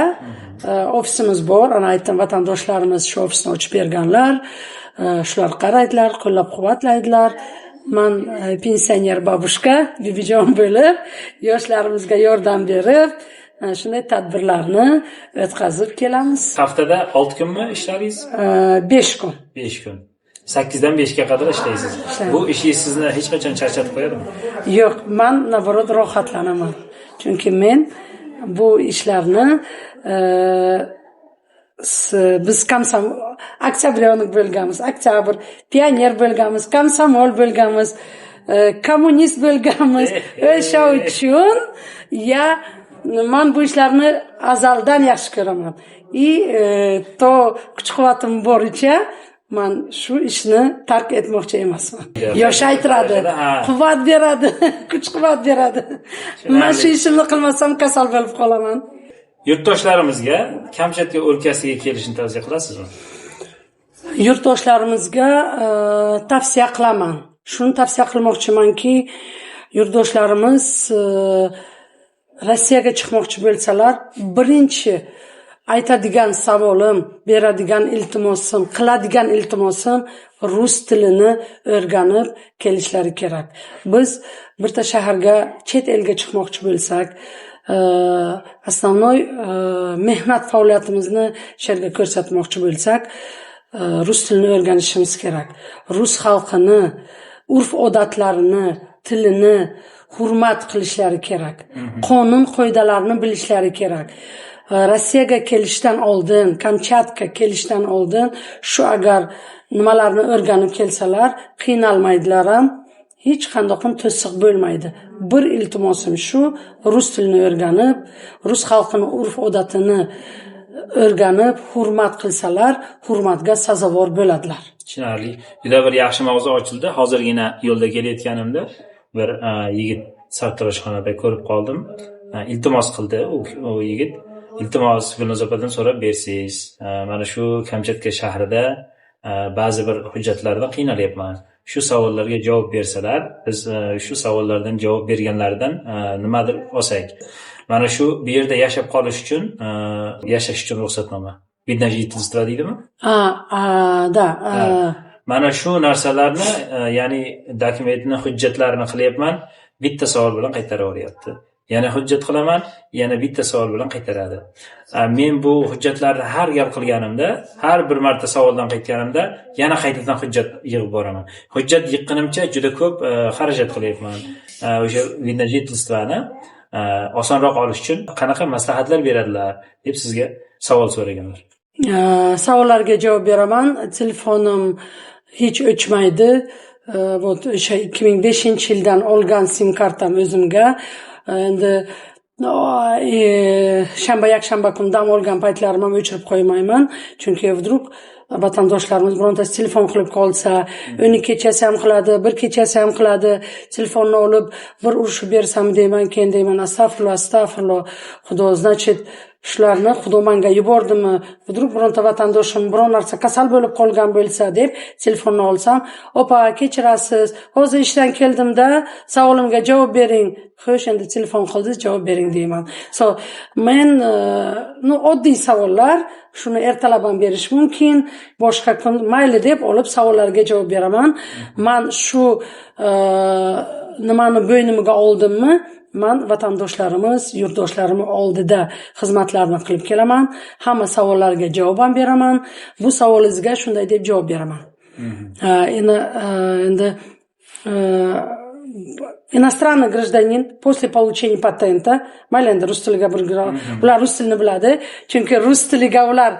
Ofisimiz bor. Ana aytdim, vatandoshlarimiz shu ofisni ochib berganlar. Shular qaraydilar, qo'llab-quvvatlaydilar. Men pensioner babushka, bibijon bo'lib, yoshlarimizga yordam berib, shunday tadbirlarni o'tkazib kelamiz. Haftada 6 kunmi ishlaringiz? 5 kun. 5 kun. 8 dan 5 ga qadar ishlaysiz. Bu ishingiz sizni hech qachon charchatib qo'yadimi? Yo'q, men navorot rohatlanaman. Chunki men bu ishlarni biz Oktyabryonik bo'lganmiz, Oktyabr, pioner bo'lganmiz, komsomol bo'lganmiz, kommunist bo'lganmiz. O'sha uchun men bu ishlarni azaldan yaxshi ko'raman. To kuch-quvvatim boricha men shu ishni tark etmoqchi emasman. Yoshaytiradi, quvvat beradi, kuch-quvvat beradi. Men shu ishimni qilmasam kasal bo'lib qolaman. Yurtdoshlarimizga Kamchatka o'lkasiga kelishni tavsiya qilasizmi? Yurtdoshlarimizga tavsiya qilaman. Shuni tavsiya qilmoqchimanki, yurtdoshlarimiz Rossiyaga chiqmoqchi bo'lsalar, birinchi aytadigan savolim, beradigan iltimosim, qiladigan iltimosim rus tilini o'rganib kelishlari kerak. Biz birta shaharga, chet elga chiqmoqchi bo'lsak, основной mehnat faoliyatimizni sherga ko'rsatmoqchi bo'lsak, rus tilini o'rganishimiz kerak. Rus xalqini, urf-odatlarini, tilini hurmat qilishlari kerak. Qonun qoidalarini bilishlari kerak. Rossiyaga kelishdan oldin, Kamchatka kelishdan oldin shu agar nimalarni o'rganib kelsalar, qiynalmaydilar ham, hech qanday to'siq bo'lmaydi. Bir iltimosim shu, rus tilini o'rganib, rus xalqini urf-odatini o'rganib, hurmat qilsalar, hurmatga sazovor bo'ladilar. Tushunarli. Juda bir yaxshi mavzu ochildi. Hozirgina yo'lda kelayotganimda bir yigit sartaroshxonada ko'rib qoldim. Iltimos qildi u yigit. Iltimos Gulnozapadan so'rab bersangiz, mana shu Kamchatka shahrida ba'zi bir hujjatlarda qiynalyapman. Shu savollarga javob bersalar, biz shu savollardan javob berganlaridan nimadir olsak. Mana shu bu yerda yashab qolish uchun, yashash uchun ruxsatnoma. Видно жительство deydimi? Da. Mana shu narsalarni, ya'ni dokumentni, hujjatlarini qilyapman, bitta savol bilan qaytarib yuboryapti. Yana hujjat qilaman, yana bitta savol bilan qaytaradi. Men bu hujjatlarni har gal qilganimda, har bir marta savoldan qaytganimda, yana qaytadan hujjat yig'ib boraman. Hujjat yiqqanimcha juda ko'p xarajat qilyapman. O'sha видно жительствоni osonroq olish uchun qanaqa maslahatlar beradilar deb sizga savol so'raganlar. Savollarga javob beraman. Telefonim hech o'chmaydi. Вот o'sha 2005-yildan olgan sim kartam o'zimga. Endi shanba yakshanba kun dam olgan paytlarimni ham o'chirib qo'ymayman, chunki vdrug vatandoshlarimiz birontasi telefon qilib qolsa, uni kechasi ham qiladi, bir kechasi ham qiladi, telefonni olib bir urishib bersam deyman, keyin deyman astag'firulloh, xudo, значит, shularni xudo menga yubordimi, vdrug bironta vatandoshim biron narsa kasal bo'lib qolgan bo'lsa deb telefonni olsam, opa, kechirasiz, hozir ishdan keldimda, savolimga javob bering. Xo'sh, endi telefon qildingiz, javob bering deyman. Men oddiy savollar, shuni ertalab ham berish mumkin, boshqa kun mayli deb olib savollarga javob beraman. Men shu nimani bo'ynimga oldimmi, men vatandoshlarimiz, yurtdoshlarim oldida xizmatlarni qilib kelaman. Hamma savollarga javob ham beraman. Bu savolingizga shunday deb javob beraman. Endi иностранный гражданин после получения патента, mayli endi rus tiliga ular rus tilini biladi, chunki rus tiliga ular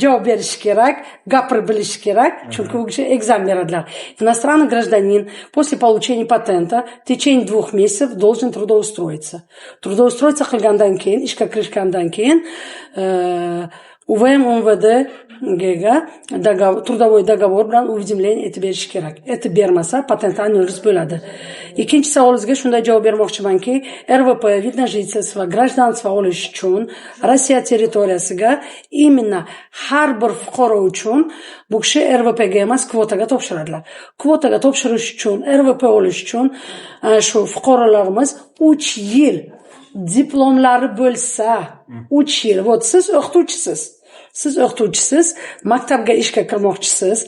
javob berish kerak, gapirib bilish kerak, chunki u kishi ekzamen beradilar. Иностранный гражданин после получения патента в течение 2 месяцев должен трудоустроиться. Трудоустроиться qilgandan keyin, ishga kirishgandan keyin УВМ МВДga трудовой договор bilan уведомление etib berish kerak. Etib bermasa patentdan nurus bo'ladi. Ikkinchi savolingizga shunday javob bermoqchimanki, RVP, вид на жительство, гражданство olish uchun Rossiya territoriyasiga именно har bir fuqaro uchun bu kishi RVPga emas, kvotaga topshiradilar. Kvotaga topshirish uchun, RVP olish uchun shu fuqarolarimiz 3 yil diplomlari bo'lsa, 3 yil. Вот siz o'qituvchisiz. Siz o'qituvchisiz, maktabga ishga kirmoqchisiz,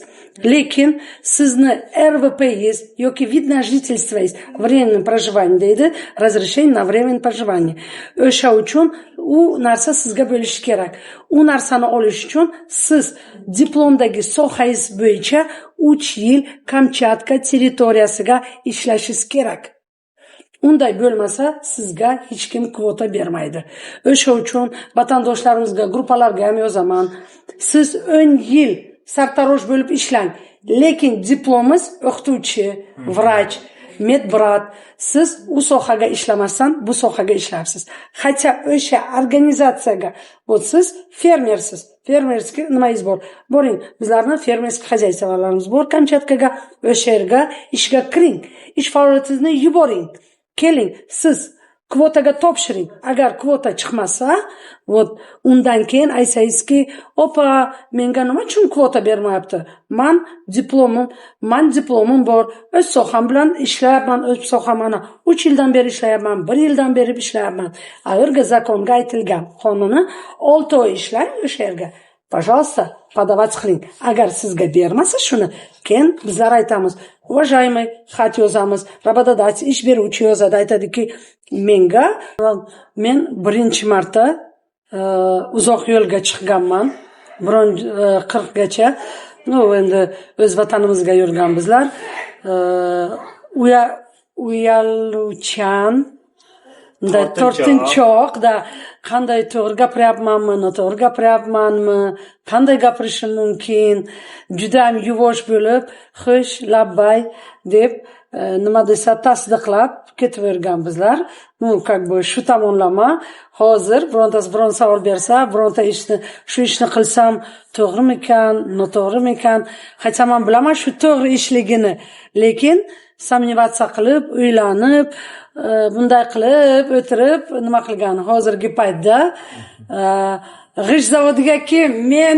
lekin sizni RVPingiz yoki вид на жительство, временное проживание deydi, разрешение на временное проживание. O'sha uchun u narsa sizga bo'lishi kerak. U narsani olish uchun siz diplomdagi sohangiz bo'yicha 3 yil Kamchatka territoriyasiga ishlashingiz kerak. Unday bo'lmasa, sizga hech kim kvota bermaydi. O'sha uchun vatandoshlarimizga, gruppalarga ham yozaman. Siz 10 yil sartarosh bo'lib ishlang, lekin diplomingiz o'qituvchi, vrach, medbrat. Siz u sohaga ishlamasdan, bu sohaga ishlarsiz. Hatto o'sha organizatsiyaga, siz fermersiz. Fermerskiy nimangiz bor? Boring, bizlarni fermerskiy xozaystvalarimiz bor Kamchatkaga, o'sha yerga ishga kiring. Ish faoliyatingizni yuboring. Keling, siz kvotaga topshiring. Agar kvota chiqmasa, вот undan keyin aytsangizki, opa, menga nima uchun kvota bermayapti? Man diplomim bor, o'z soham bilan ishlayapman, o'z soham ana 3 yildan beri ishlayapman, 1 yildan beri ishlayapman. Agarga zakonga aytilgan qonuni 6 oy ishlang o'sha yerga. Пожалуйста, подавать qiling. Agar sizga bermasa shuni, keyin bizlar aytamiz, уважаемый, xat yozamiz. Работодатель, ish beruvchi yozadi, aytadiki, men birinchi marta uzoq yo'lga chiqqanman. 40 gacha. Endi o'z vatanimizga yurganbizlar. Uyaluvchan da tortinchoq da qanday to'g'ri gapiryapmanmi, noto'g'ri gapiryapmanmi, qanday gapirishim mumkin, juda ham yuvosh bo'lib, xush, labbay deb nima desa tasdiqlab ketaverganbizlar. Как бы shu tomonlama hozir birontasi biron savol bersa, bironta shu ishni qilsam to'g'rimikan, noto'g'rimikan, hech men bilaman shu to'g'ri ishligini, lekin samnivatsiya qilib, o'ylanib, bunday qilib o'tirib nima qilgan. Hozirgi paytda g'isht zavodiga kim? Men.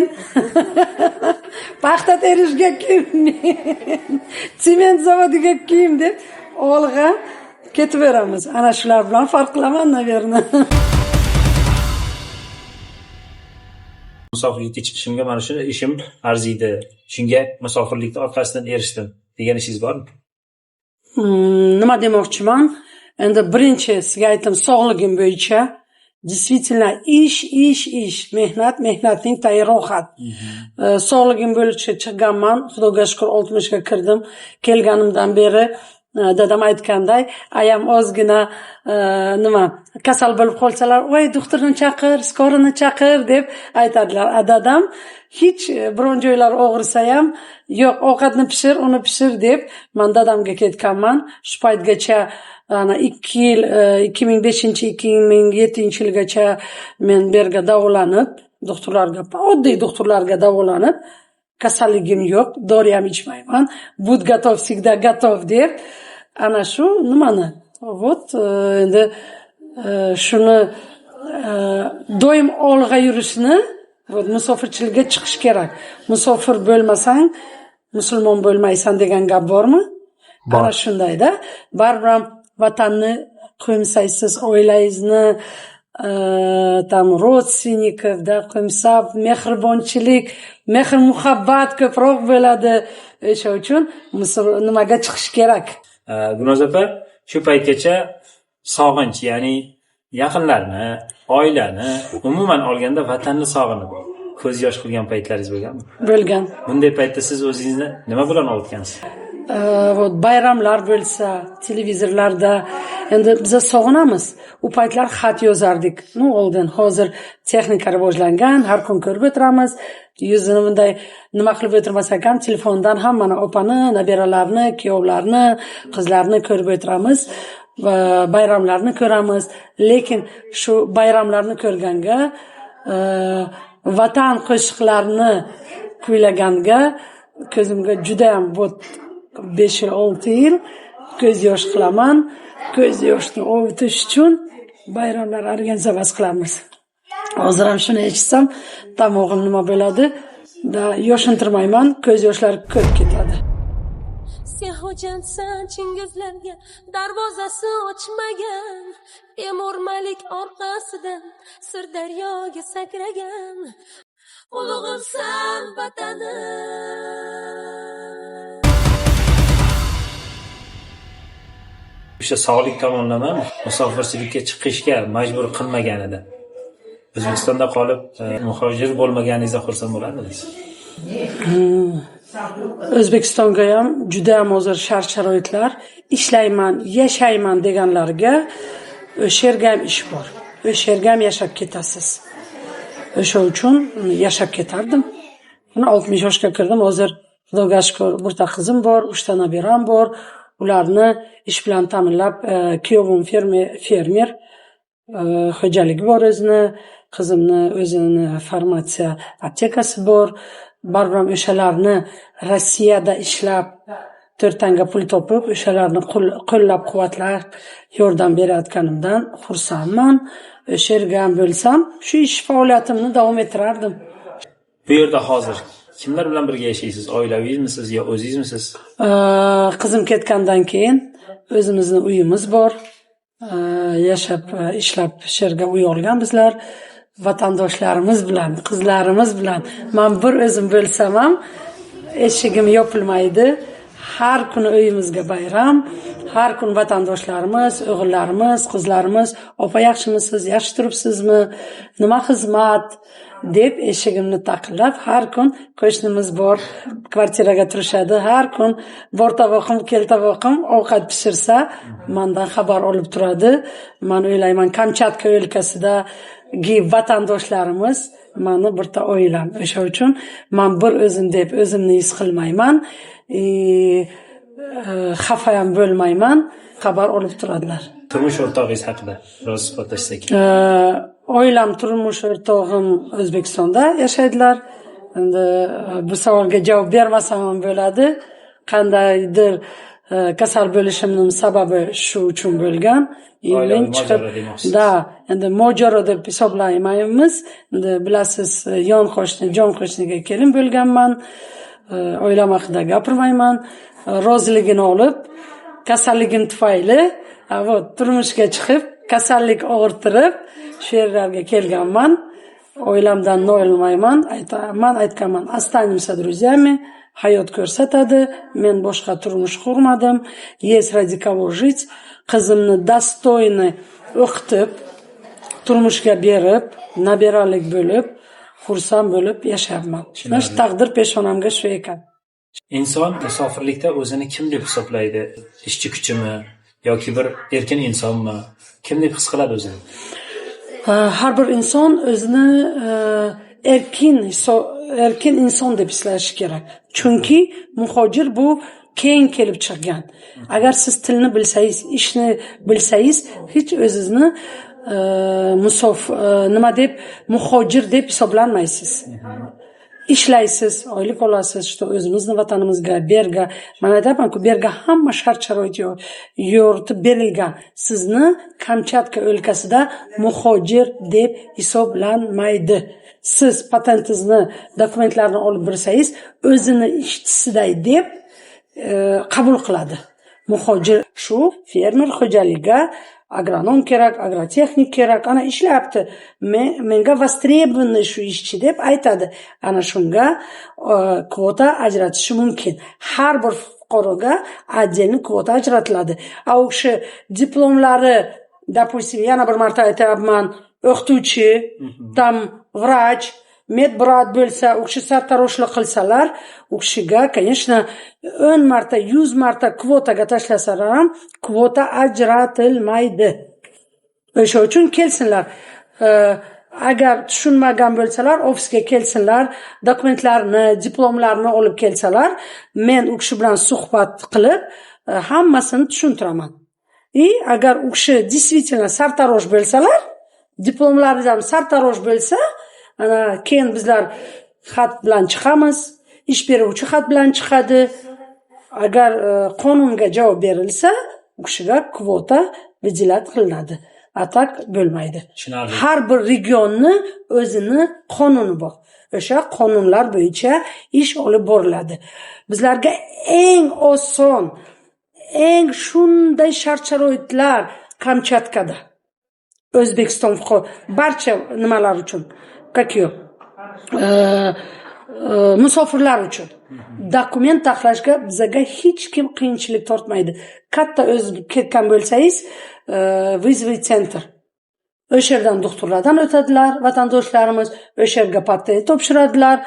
Paxta terishga kim? Men. Sement zavodiga kim deb olg'a ketaveramiz. Ana shular bilan farq qilaman, naverni. Musofirlikka chiqishimga mana shu ishim arziydi. Shunga musofirlikning orqasidan erishdim degan ishingiz bormi? Nima demoqchiman? Endi birinchi sizga aytdim, sog'ligim bo'yicha действительно ish, mehnatning tayi rohat. Sog'ligim bo'yicha chiqqanman, Xudoga shukr 60 ga kirdim. Kelganimdan beri dadam aytganday, ayam ozgina nima kasal bo'lib qolsalar, "Voy, doktorni chaqir, skorini chaqir" deb aytadilar. Dadam hech biron joylar og'risa ham, "Yo'q, ovqatni pishir, uni pishir" deb men dadamga ketganman. Shu paytgacha ana 2 yil 2005-2007 yilgacha men berga davolanib, oddiy doktorlarga davolanib, kasalligim yo'q, dori ham ichmayman. Bud готов, всегда готов deb ana shu nimani, вот endi shuni doim olg'a yurishni, вот musofirchilikka chiqish kerak. Musofir bo'lmasang, musulmon bo'lmaysan degan gap bormi? Ana shundayda. Baribir ham vatanni qo'ymsaysiz, oilangizni, tam родственников, da qo'ymsa, mehribonchilik, mehr-muhabbat ko'proq bo'ladi. O'sha uchun nimaga chiqish kerak? Gunoz opa, shu paytgacha sog'inch, ya'ni yaqinlarni, oilani, umuman olganda vatanni sog'inib, ko'z yosh qilgan paytlaringiz bo'lganmi? Bo'lgan. Bunday paytda siz o'zingizni nima bilan ovutgansiz? Bayramlar bo'lsa, televizorlarda endi biz sog'inamiz. U paytlar xat yozardik. Oldin, hozir texnika rivojlangan, har kun ko'rib o'tiramiz. Yuzini bunday nima qilib o'tirmasak ham telefondan ham mana opani, nabiralarni, kuyovlarni, qizlarni ko'rib o'tiramiz va bayramlarni ko'ramiz. Lekin shu bayramlarni ko'rganga, vatan qo'shiqlarini kuylaganga ko'zimga juda ham 5-6 yil ko'z yosh qilaman. Ko'z yoshni ovutish uchun bayramlar organizatsiya qilamiz. Hozir ham shuni eshitsam, tomog'im nima bo'ladi? Yoshintirmayman, ko'z yoshlari ko'p ketadi. Sen hojatsan chingizlarga darvozasi ochmagan, emormalik orqasidan Sirdaryoga sakragan. Ulug'imsan vatanim. O'sha sog'lik tomonlama musofirchilikka chiqishga majbur qilmagan edi. O'zbekistonda qolib, muhojir bo'lmaganingizda xursand bo'lardingiz. O'zbekistonga ham juda ham hozir shart-sharoitlar, ishlayman, yashayman deganlarga o'sha yerga ham ish bor. O'sha yerga ham yashab ketasiz. O'sha uchun yashab ketardim. 60 yoshga kirdim, hozir Xudoga shukr, birta qizim bor, 3 ta nabiram bor. Ularni ish bilan ta'minlab, kuyovim fermer, xo'jaligi bor o'zini, qizimni o'zini farmatsiya aptekasi bor. Baribir o'shalarni Rossiyada ishlab 4 tanga pul topib, o'shalarni qo'llab-quvvatlab yordam berayotganimdan xursandman. O'sha yerga ham bo'lsam, shu ish faoliyatimni davom ettirardim. Bu yerda hozir kimlar bilan birga yashaysiz? Oilaviymisiniz yo o'zingizmisiz? Qizim ketgandan keyin o'zimizni uyimiz bor. Yashab, ishlab shu yerga uy olgan bizlar. Vatandoshlarimiz bilan, qizlarimiz bilan men bir o'zim bo'lsam ham eshigim yopilmaydi. Har kuni uyimizga bayram, har kun vatandoshlarimiz, o'g'illarimiz, qizlarimiz, "Opa yaxshimisiz? Yaxshi turibsizmi? Nima xizmat?" deb eshigimni taqillab, har kun qo'shnimiz bor, kvartiraga turishadi. Har kun bor tavoqim, kel tavoqim ovqat pishirsa, mendan xabar olib turadi. Men o'ylayman, Kamchatka o'lkasida vatandoshlarimiz meni birta oilam. O'sha uchun men bir o'zim deb o'zimni his qilmayman. Xafa ham bo'lmayman. Xabar olib turadilar. Turmush o'rtog'ingiz haqida biroz suhbatlashsak. Oilam, turmush o'rtog'im O'zbekistonda yashaydilar. Endi bu savolga javob bermasam ham bo'ladi. Qandaydir kasal bo'lishimning sababi shu uchun bo'lgan. Men chiqib, endi mojaro deb hisoblaymiz. Endi bilasiz, jon qo'shniga kelin bo'lganman. Oilam haqida gapirmayman. Roziligini olib, kasalligim tufayli, turmushga chiqib, kasallik og'irtirib, shu yerlarga kelganman. Oilamdan nolmayman. Men aytganman, останемся друзьями. Hayot ko'rsatadi. Men boshqa turmush qurmadim. Есть ради кого жить. Qizimni dostoyni o'qitib, turmushga berib, nabiralik bo'lib, xursand bo'lib yashayapman. Mana shu taqdir peshonamga shu ekan. Inson musofirlikda o'zini kim deb hisoblaydi? Ishchi kuchimi yoki bir erkin insonmi? Kim deb his qiladi o'zini? Har bir inson o'zini erkin inson deb hisoblashi kerak. Chunki muhojir bu keyin kelib chiqqan. Agar siz tilni bilsangiz, ishni bilsangiz, hech o'zingizni nima deb muhojir deb hisoblanmaysiz. Ishlaysiz, oylik olasiz, shu o'zimizni vatanimizga, berga, men aytaman-ku, berga hamma shart-sharoit yoritib berilgan. Sizni Kamchatka o'lkasida muhojir deb hisoblanmaydi. Siz patentingizni, dokumentlarni olib bersangiz, o'zini ishchisiday deb qabul qiladi. Muhojir shu fermer xo'jaligiga agronom kerak, agrotexnik kerak, ana ishlayapti. Menga востребованный shu ishchi deb aytadi. Ana shunga kvota ajratishi mumkin. Har bir fuqaroga отдельный kvota ajratiladi. U kishi diplomlari, допустим, yana bir marta aytayapman, o'qituvchi, tam vrach, medbrat bo'lsa, u kishi sartaroshlik qilsalar, u kishiga, конечно, 10 marta, 100 marta kvotaga tashlasalar ham kvota ajratilmaydi. O'sha uchun kelsinlar. Agar tushunmagan bo'lsalar, ofisga kelsinlar, dokumentlarni, diplomlarni olib kelsalar, men u kishi bilan suhbat qilib, hammasini tushuntiraman. Agar u kishi действительно sartarosh bo'lsalar, diplomlari ham sartarosh bo'lsa, ana keyin bizlar xat bilan chiqamiz, ish beruvchi xat bilan chiqadi. Agar qonunga javob berilsa, u kishiga kvota vijilat qilinadi. Atak bo'lmaydi. Har bir regionni o'zini qonuni bor. O'sha qonunlar bo'yicha ish olib boriladi. Bizlarga eng oson, eng shunday shart-sharoitlar Kamchatkada. O'zbekiston barcha nimalar uchun, kakyo, musofirlar uchun dokument taxlashga bizga hech kim qiyinchilik tortmaydi. Katta o'zib ketgan bo'lsangiz, вызовый center. O'sha yerdan doktorlardan o'tadilar, vatandoshlarimiz o'sha yerga patent topshiradilar,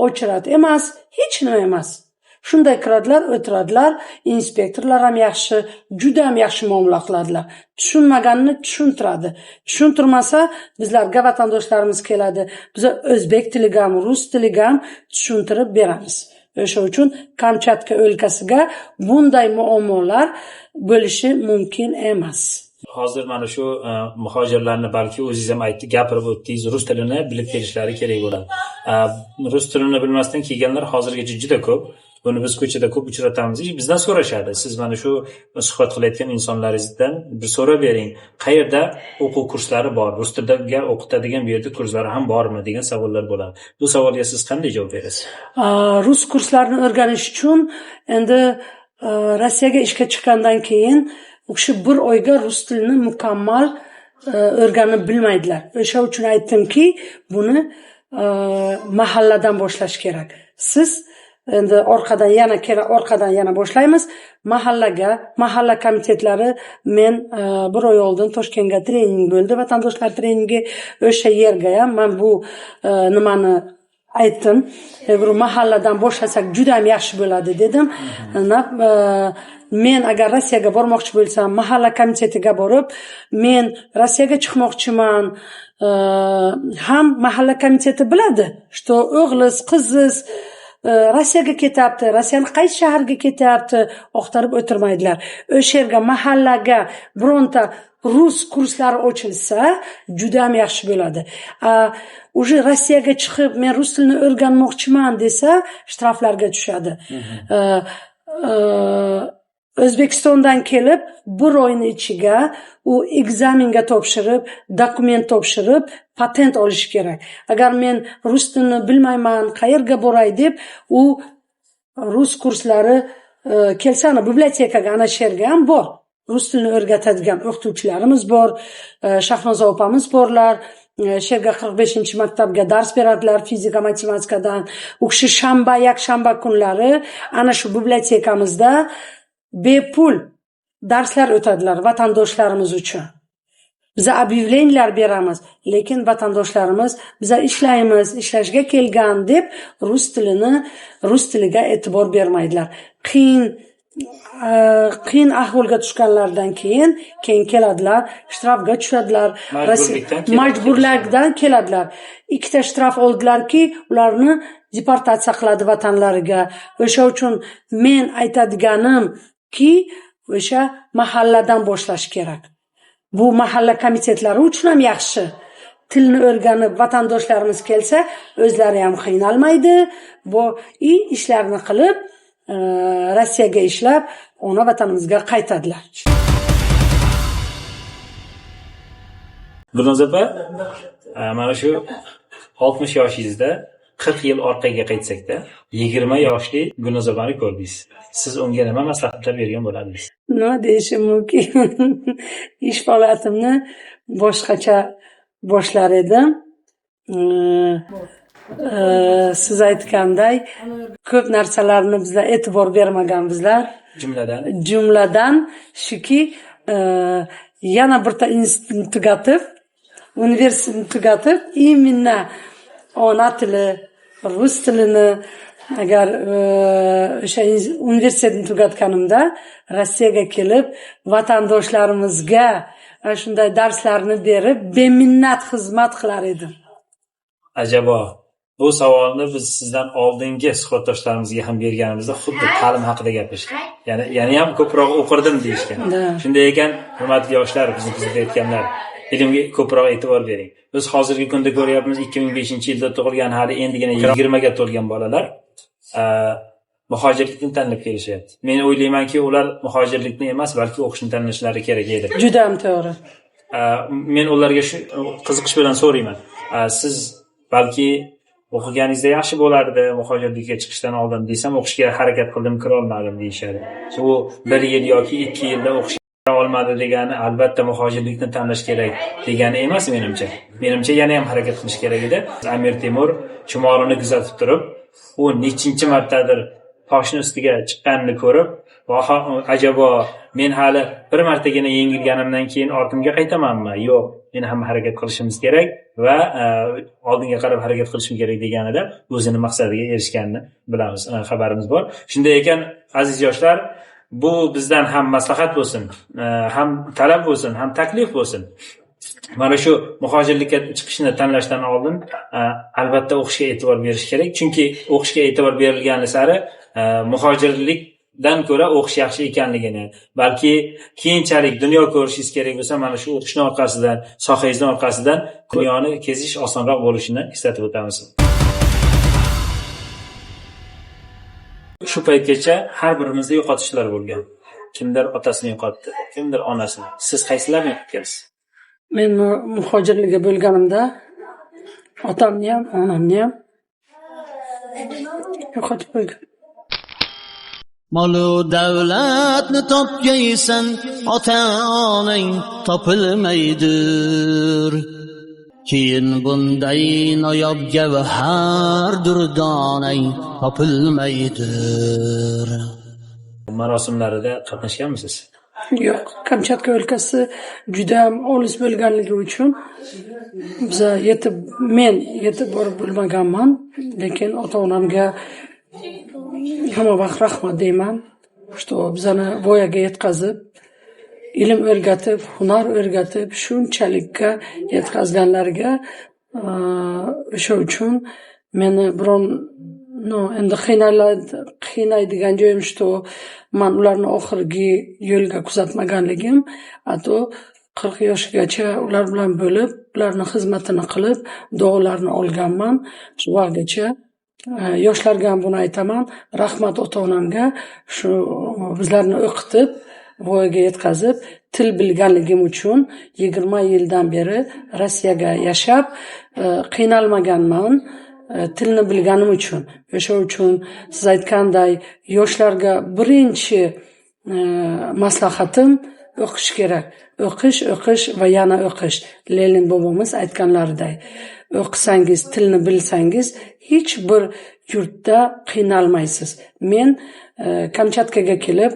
ochirat emas, hech nima emas. Shunday kiradilar, o'tiradilar, inspektorlar ham yaxshi, juda ham yaxshi muomala qiladilar. Tushunmaganini tushuntiradi. Tushuntirmasa, bizlarga vatandoshlarimiz keladi. Biz o'zbek tiliga ham, rus tiliga ham tushuntirib beramiz. O'sha uchun Kamchatka o'lkasiga bunday muammolar bo'lishi mumkin emas. Hozir mana shu muhojirlarni balki o'zingiz ham gapirib o'tdingiz, rus tilini bilib kelishlari kerak bo'ladi. Rus tilini bilmasdan kelganlar hozirgacha juda ko'p. Buni biz ko'chada ko'p uchratamiz. Bizdan so'rashadi. Siz mana shu suhbat qilayotgan insonlaringizdan bir so'rab bering. Qayerda o'quv kurslari bor? Rus tilida o'qitadigan bu yerda kurslari ham bormi degan savollar bo'ladi. Bu savolga siz qanday javob berasiz? Rus kurslarini o'rganish uchun endi Rossiyaga ishga chiqqandan keyin u kishi bir oyga rus tilini mukammal o'rganib bilmaydilar. O'sha uchun aytdimki, buni mahalladan boshlash kerak. Siz endi orqadan yana boshlaymiz. Mahalla komitetlari, men bir oy oldin Toshkentga trening bo'ldi, vatandoshlar treningi. O'sha yerga ham men bu nimani aytdim. Bir mahalladan boshlasak juda ham yaxshi bo'ladi dedim. Men agar Rossiyaga bormoqchi bo'lsam, mahalla komitetiga borib, men Rossiyaga chiqmoqchiman, ham mahalla komiteti biladi, что o'g'liz, qiziz Rossiyaga ketyapti, Rossiyaning qaysi shaharga ketyapti, oqtarib o'tirmaydilar. O'sha yerga mahallaga bironta rus kurslari ochilsa, juda ham yaxshi bo'ladi. Уже Rossiyaga chiqib, men rus tilini o'rganmoqchiman desa, shtraflarga tushadi. O'zbekistondan kelib, bir oyning ichiga u ekzamenga topshirib, dokument topshirib, patent olish kerak. Agar men rus tilini bilmayman, qayerga boray deb, u rus kurslari Kelsani bibliotekaga ana shu yerga ham bor. Rus tilini o'rgatadigan o'qituvchilarimiz bor, Shahnoza opamiz borlar. Sherga 45-maktabga dars beradilar fizika, matematikadan. U kishi yakshanba kunlari ana shu bibliotekamizda bepul darslar o'tadilar vatandoshlarimiz uchun. Biz объявлениялар beramiz, lekin vatandoshlarimiz biz ishlashga kelgan deb rus tiliga e'tibor bermaydilar. Qiyin ahvolga tushganlardan keyin keladilar, shtrafga tushadilar, majburlikdan keladilar. 2 ta shtraf oldilarki, ularni deportatsiya qiladi vatanlariga. O'sha uchun men aytadiganim-ki, o'sha mahalladan boshlash kerak. Bu mahalla komitetlari uchun ham yaxshi. Tilni o'rganib vatandoshlarimiz kelsa, o'zlari ham qiynalmaydi. Bu ishlarni qilib, Rossiyaga ishlab, ona vatanimizga qaytadilar. Gulnoz opa, mana shu 60 yoshingizda 40 yil orqaga qaytsak-da, 20 yoshli Gulnoz opani ko'rdingiz. Siz unga nima maslahatlar bergan bo'lardingiz? Nima deyishim mumkin? Ish faoliyatimni boshqacha boshlar edim. Siz aytganday, ko'p narsalarni bizlar e'tibor bermaganbizlar. Jumladan shuki, yana bitta institutni tugatib, universitetni tugatib, именно ona tili, rus tilini agar o'sha universitetni tugatganimda Rossiyaga kelib, vatandoshlarimizga shunday darslarni berib, beminnat xizmat qilar edim. Ajabo. Bu savolni biz sizdan oldingi suhbatdoshlarimizga ham berganimizda xuddi ta'lim haqida gapirishdik. Ya'ni ham ko'proq o'qirdim deyishgan. Shunday ekan, hurmatli yoshlar, bizni kuzatayotganlar, ilmga ko'proq e'tibor bering. Biz hozirgi kunda ko'ryapmiz, 2005-yilda tug'ilgan, hali endigina 20 ga to'lgan bolalar muhojirlikni tanlab kelishyapti. Men o'ylaymanki, ular muhojirlikni emas, balki o'qishni tanlashlari kerak edi. Juda ham to'g'ri. Men ularga shu qiziqish bilan so'rayman. Siz balki o'qiganingizda yaxshi bo'lardi, muhojirlikka chiqishdan oldin desam, o'qishga harakat qildim, kira olmadim deyishadi. U 1 yil yoki 2 yilda o'qishga olmadi degani albatta muhojirlikni tanlash kerak degani emas menimcha. Menimcha yana ham harakat qilish kerak edi. Amir Temur chumolini kuzatib turib, u nechinchi martadir toshning ustiga chiqqanini ko'rib, ajabo, men hali bir martagina yengilganimdan keyin ortimga qaytamanmi? Yo'q, men ham harakat qilishimiz kerak va oldinga qarab harakat qilishim kerak deganida o'zini maqsadiga erishganini bilamiz, xabarimiz bor. Shunday ekan, aziz yoshlar, bu bizdan ham maslahat bo'lsin, ham talab bo'lsin, ham taklif bo'lsin. Mana shu muhojirlikka chiqishni tanlashdan oldin albatta o'qishga e'tibor berish kerak, chunki o'qishga e'tibor berilgani sari muhojirlikdan ko'ra o'qish yaxshi ekanligini, balki keyinchalik dunyo ko'rishingiz kerak bo'lsa, mana shu o'qishning orqasidan, sohangizning orqasidan dunyoni kezish osonroq bo'lishini eslatib o'tamiz. Shu paytgacha har birimizda yo'qotishlar bo'lgan. Kimdir otasini yo'qotdi, kimdir onasini. Siz qaysilarni yo'qotgansiz? Men muhojirlikka bo'lganimda otamni ham, onamni ham yo'qotib qo'ygan. Molu davlatni topgaysan, ota onang topilmaydir. Keyin bunday noyob gavhar durdonang topilmaydir. Marosimlarida qatnashganmisiz? Yo'q, Kamchatka o'lkasi juda ham olis bo'lganligi uchun men yetib borib bo'lmaganman, lekin ota-onamga hamma vaqt rahmat deyman. Что bizani voyaga yetkazib, ilm o'rgatib, hunar o'rgatib, shunchalikka yetkazganlarga o'sha uchun meni endi qiynaydigan joyim что man ularni oxirgi yo'lga kuzatmaganligim, ato 40 yoshgacha ular bilan bo'lib, ularni xizmatini qilib, duolarni olganman. Shu vaqtgacha yoshlarga ham buni aytaman, rahmat ota-onamga, shu bizlarni o'qitib, voyaga yetkazib, til bilganligim uchun 20 yildan beri Rossiyaga yashab, qiynalmaganman. Tilni bilganim uchun. O'sha uchun siz aytganday yoshlarga birinchi maslahatim o'qish kerak. O'qish va yana o'qish. Lenin bobomiz aytganlariday. O'qisangiz, tilni bilsangiz, hech bir yurtda qiynalmaysiz. Men Kamchatkaga kelib,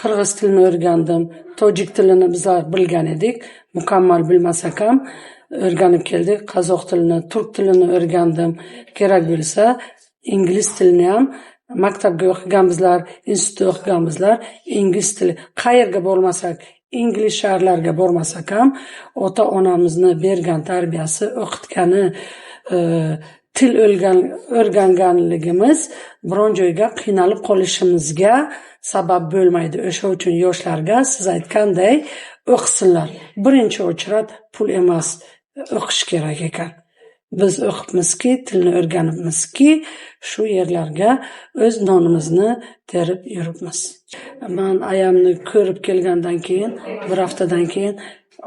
qirg'iz tilini o'rgandim, tojik tilini bizlar bilgan edik, mukammal bilmasak ham o'rganib keldik. Qozoq tilini, turk tilini o'rgandim. Kerak bo'lsa, ingliz tilini ham maktabga o'qiganmizlar, institutda o'qiganmizlar, ingliz tili qayerga bormasak, ingliz shaharlarga bormasak ham ota-onamizni bergan tarbiyasi, o'qitgani, til o'rganganligimiz biron joyga qiynalib qolishimizga sabab bo'lmaydi. O'sha uchun yoshlarga siz aytganday o'qisinlar. Birinchi o'chirat pul emas, o'qish kerak ekan. Biz o'qibmizki, tilni o'rganibmizki, shu yerlarga o'z nonimizni terib yuribmiz. Men ayamni ko'rib kelgandan keyin, bir haftadan keyin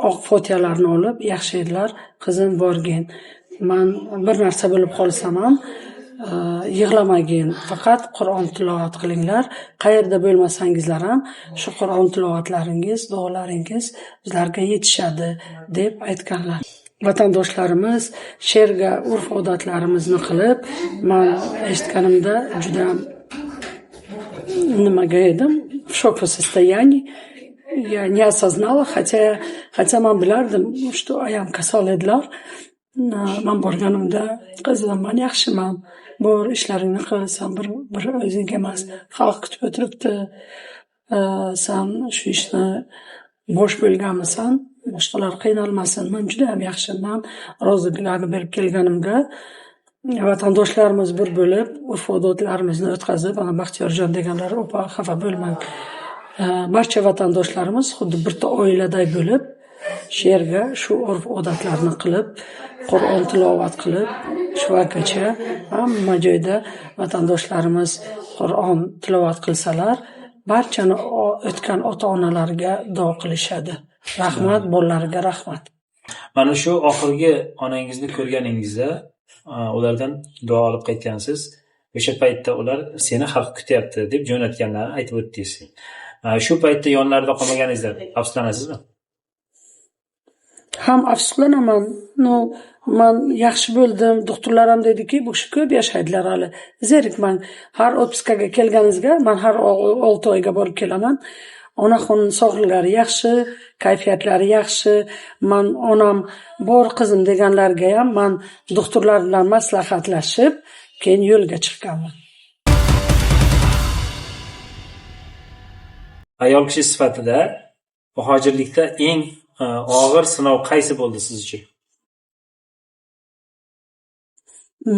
oq fotiyalarni olib, yaxshi edilar, qizim borgin. Men bir narsa bo'lib qolsam ham yig'lamagin, faqat Qur'on tilovat qilinglar. Qayerda bo'lmasangizlar ham shu Qur'on tilovatlaringiz, duolaringiz bizlarga yetishadi deb aytganlar. Vatandoshlarimiz she'rga urf-odatlarimizni qilib, men eshitganimda juda nimaga edim, в шоке состоянии. Я не осознала, хотя man bilardim, что ayam kasal edilar. Men borganimda qizim, men yaxshiman, bor ishlaringni qilasan, bir o'zing emas, xalq kutib o'tiribdi, sen shu ishni bosh bo'lganmisan, boshqalar qiynalmasin. Men juda ham yaxshiman. Roziliklarni berib kelganimga vatandoshlarimiz bir bo'lib, urf-odatlarimizni o'tkazib, ana Baxtiyorjon deganlar, opa xafa bo'lmang. Barcha vatandoshlarimiz xuddi bitta oiladay bo'lib, she'rga shu urf-odatlarni qilib, Qur'on tilovat qilib, shu vaqtgacha hamma joyda vatandoshlarimiz Qur'on tilovat qilsalar, barchani o'tgan ota-onalarga duo qilishadi. Rahmat, bolalariga rahmat. Mana shu oxirgi onangizni ko'rganingizda, ulardan duo olib qaytgansiz. O'sha paytda ular seni xalq kutyapti deb jo'natganlarini aytib o'tdingiz. Shu paytda yonlarida qolmaganingizda afsuslanasizmi? Ham afsuslanaman. Men yaxshi bo'ldim. Doktorlar ham dediki, bu kishi ko'p yashaydilar hali. Zerikmang. Har otpuskaga kelganingizga, men har 6 oyga borib kelaman. Onaxon sog'liqlari yaxshi, kayfiyatlari yaxshi. Men onam bor qizim deganlarga ham men doktorlar bilan maslahatlashib, keyin yo'lga chiqqanman. Ayol kishi sifatida muhojirlikda eng og'ir sinov qaysi bo'ldi siz uchun?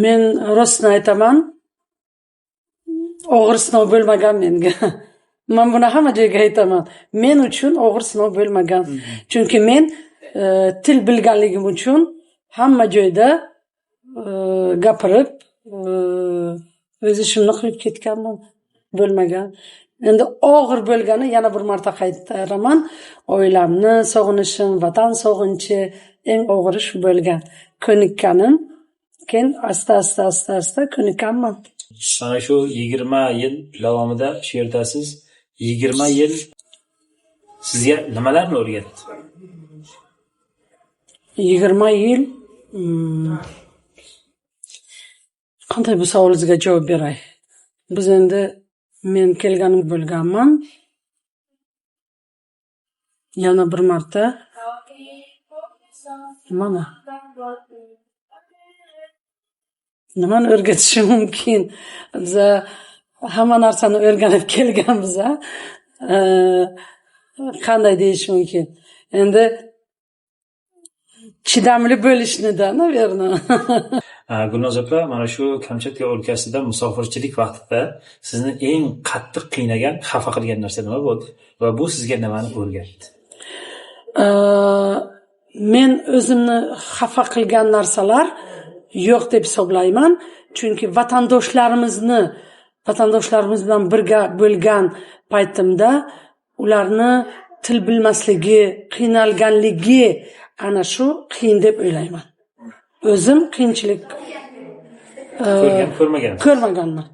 Men rostini aytaman, og'ir sinov bo'lmagan menga. Men buni hamma joyga aytaman. Men uchun og'ir sinov bo'lmagan. Chunki men til bilganligim uchun hamma joyda gapirib, o'z ishimni qilib ketganman. bo'lmagan. Endi og'ir bo'lgani yana bir marta qaytaraman. Oilamni sog'inishim, vatan sog'inchi eng og'iri shu bo'lgan. Ko'nikkanim, keyin asta ko'nikkanman. Mana shu 20 yil davomida shu yerdasiz. 20 yil sizga nimalarni o'rgatdi? 20 yil qanday bu savolingizga javob beray? Biz endi men kelganim bo'lganman. Yana bir marta nimani o'rgatishi mumkin? Biz hamma narsani o'rganib kelganmiz. Qanday deyish mumkin? Endi chidamli bo'lishni-da, naverno. Gulnoz opa, mana shu Kamchatka o'lkasida musofirchilik vaqtida sizni eng qattiq qiynagan, xafa qilgan narsa nima bo'ldi? Va bu sizga nimani o'rgatdi? Men o'zimni xafa qilgan narsalar yo'q deb hisoblayman, chunki vatandoshlarimiz bilan birga bo'lgan paytimda ularni til bilmasligi, qiynalganligi ana shu qiyin deb o'ylayman. O'zim qiyinchilik ko'rmaganman.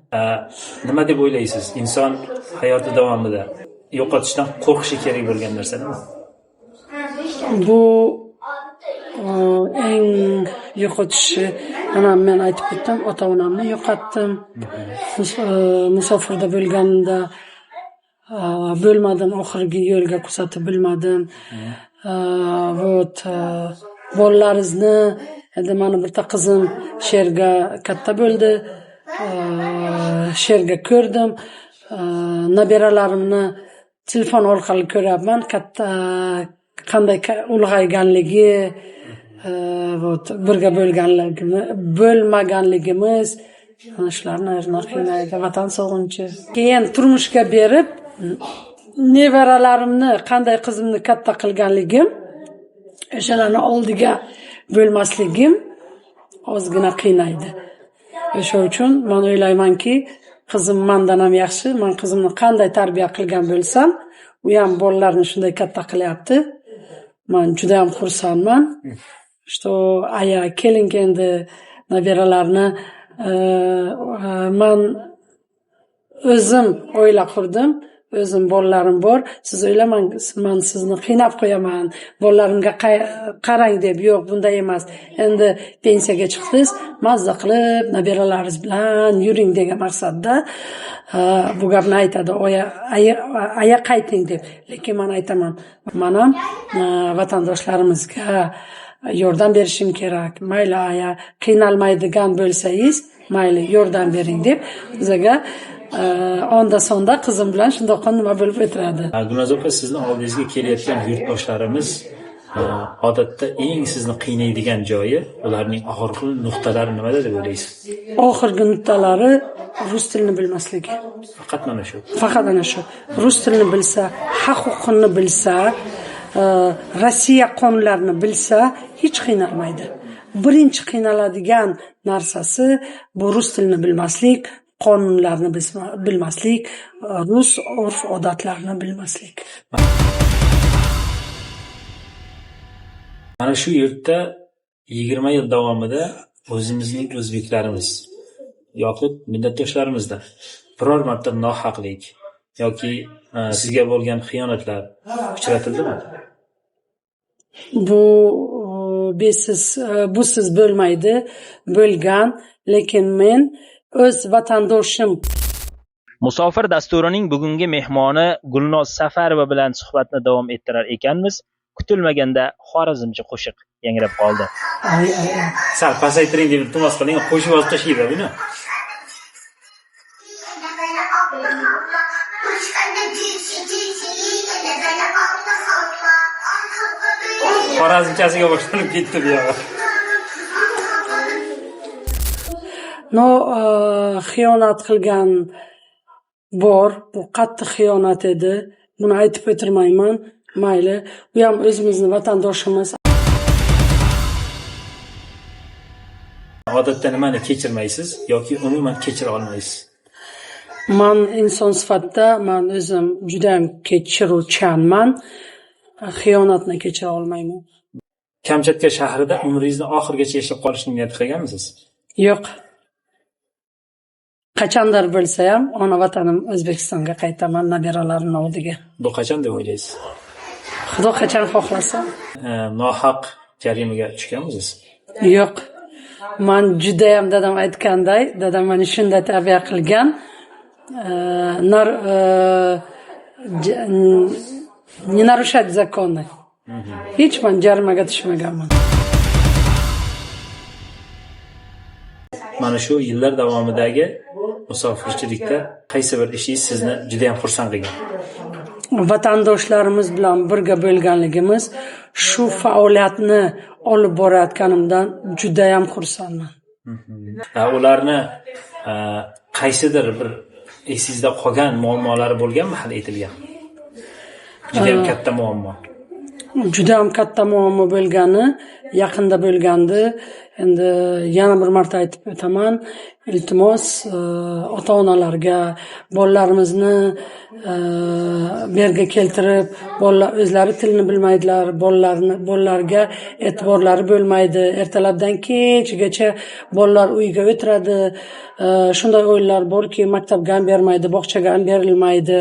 Nima deb o'ylaysiz? Inson hayoti davomida yo'qotishdan qo'rqishi kerak bo'lgan narsa nima? Bu eng yo'qotishi, mana men aytib o'tdim, ota-onamni yo'qotdim. Musofirda bo'lganimda bo'lmadim, oxirgi yo'lga kuzatib bilmadim. Bolalaringizni, endi meni bitta qizim she'rga katta bo'ldi. She'rga ko'rdim. Nabiralarimni telefon orqali ko'ryapman, katta qanday ulg'ayganligi, birga bo'lmaganligimiz, ana shularni qiynaydi, vatan sog'inchi. Keyin turmushga berib, nevaralarimni, qanday qizimni katta qilganligim, o'shalarni oldiga bo'lmasligim ozgina qiynaydi. O'sha uchun men o'ylaymanki, qizim mendan ham yaxshi. Men qizimni qanday tarbiya qilgan bo'lsam, u ham bolalarni shunday katta qilyapti. Men juda ham xursandman. Что aya keling endi nabiralarni men o'zim oila qurdim. O'zim bolalarim bor. Siz o'ylamang, men sizni qiynab qo'yaman, bolalarimga qarang deb, yo'q, bunday emas. Endi pensiyaga chiqdingiz, mazza qilib nabiralaringiz bilan yuring degan maqsadda bu gapni aytadi. Aya qayting deb. Lekin men aytaman, men ham vatandoshlarimizga yordam berishim kerak. Mayli aya qiynalmaydigan bo'lsangiz, mayli yordam bering deb bizga onda sonda qizim bilan shundoq nima bo'lib o'tiradi. Gulnoz opa, sizni oldingizga kelayotgan yurtdoshlarimiz odatda eng sizni qiynaydigan joyi, ularning og'riqli nuqtalari nimada deb o'ylaysiz? Oxirgi nuqtalari rus tilini bilmasligi. Faqat mana shu. Faqat ana shu. Rus tilini bilsa, haq-huquqni bilsa, Rossiya qonunlarini bilsa, hech qiynalmaydi. Birinchi qiynaladigan narsasi bu rus tilini bilmaslik, qonunlarni bilmaslik, rus urf-odatlarini bilmaslik. Mana shu yurtda 20 yil davomida o'zimizning o'zbeklarimiz yoki millatdoshlarimizda biror marta nohaqlik yoki sizga bo'lgan xiyonatlar uchratildimi? Busiz bo'lmaydi, bo'lgan, lekin men o'z vatandoshim. Musofir dasturining bugungi mehmoni Gulnoz Safarova bilan suhbatni davom ettirar ekanmiz. Kutilmaganda xorazmcha qo'shiq yangrab qoldi. Sal pasaytiring deb iltimos qiling, qo'shib yozib tashlaydi buni. Xorazmchasiga boshlanib ketdi bu yoq. Xiyonat qilgan bor, bu qattiq xiyonat edi. Buni aytib o'tirmayman. Mayli, bu ham o'zimizning vatandoshimiz. Odatda nimani kechirmaysiz yoki umuman kechira olmaysiz? man inson sifatida man o'zim juda ham kechiruvchanman. Xiyonatni kechira olmayman. Kamchatka shahrida umringizni oxirigacha yashab qolishni niyat qilganmisiz? Yo'q. Qachondir bo'lsa ham ona vatanim O'zbekistonga qaytaman nabiralarimning oldiga. Bu qachon deb o'ylaysiz? Xudo qachon xohlasa. Nohaq jarimaga tushganmisiz? Yo'q. Men juda ham dadam aytganday, dadam meni shunday tarbiya qilgan. Не нарушать законы. Hech men jarimaga tushmaganman. Mana shu yillar davomidagi musofirchilikda qaysi bir ishingiz sizni juda ham xursand qilgan? Vatandoshlarimiz bilan birga bo'lganligimiz, shu faoliyatni olib borayotganimdan juda ham xursandman. Ularni qaysidir bir esingizda qolgan muammolari bo'lganmi hal etilgan? Juda ham katta muammo. Juda ham katta muammo bo'lgani, yaqinda bo'lgandi. Endi yana bir marta aytib o'taman, iltimos ota-onalarga bolalarimizni bu yerga keltirib, bolalar o'zlari tilni bilmaydilar, bolalarga e'tiborlari bo'lmaydi. Ertalabdan kechgacha bolalar uyga o'tiradi. Shunday o'yinlar borki, maktabga ham bermaydi, bog'chaga ham berilmaydi.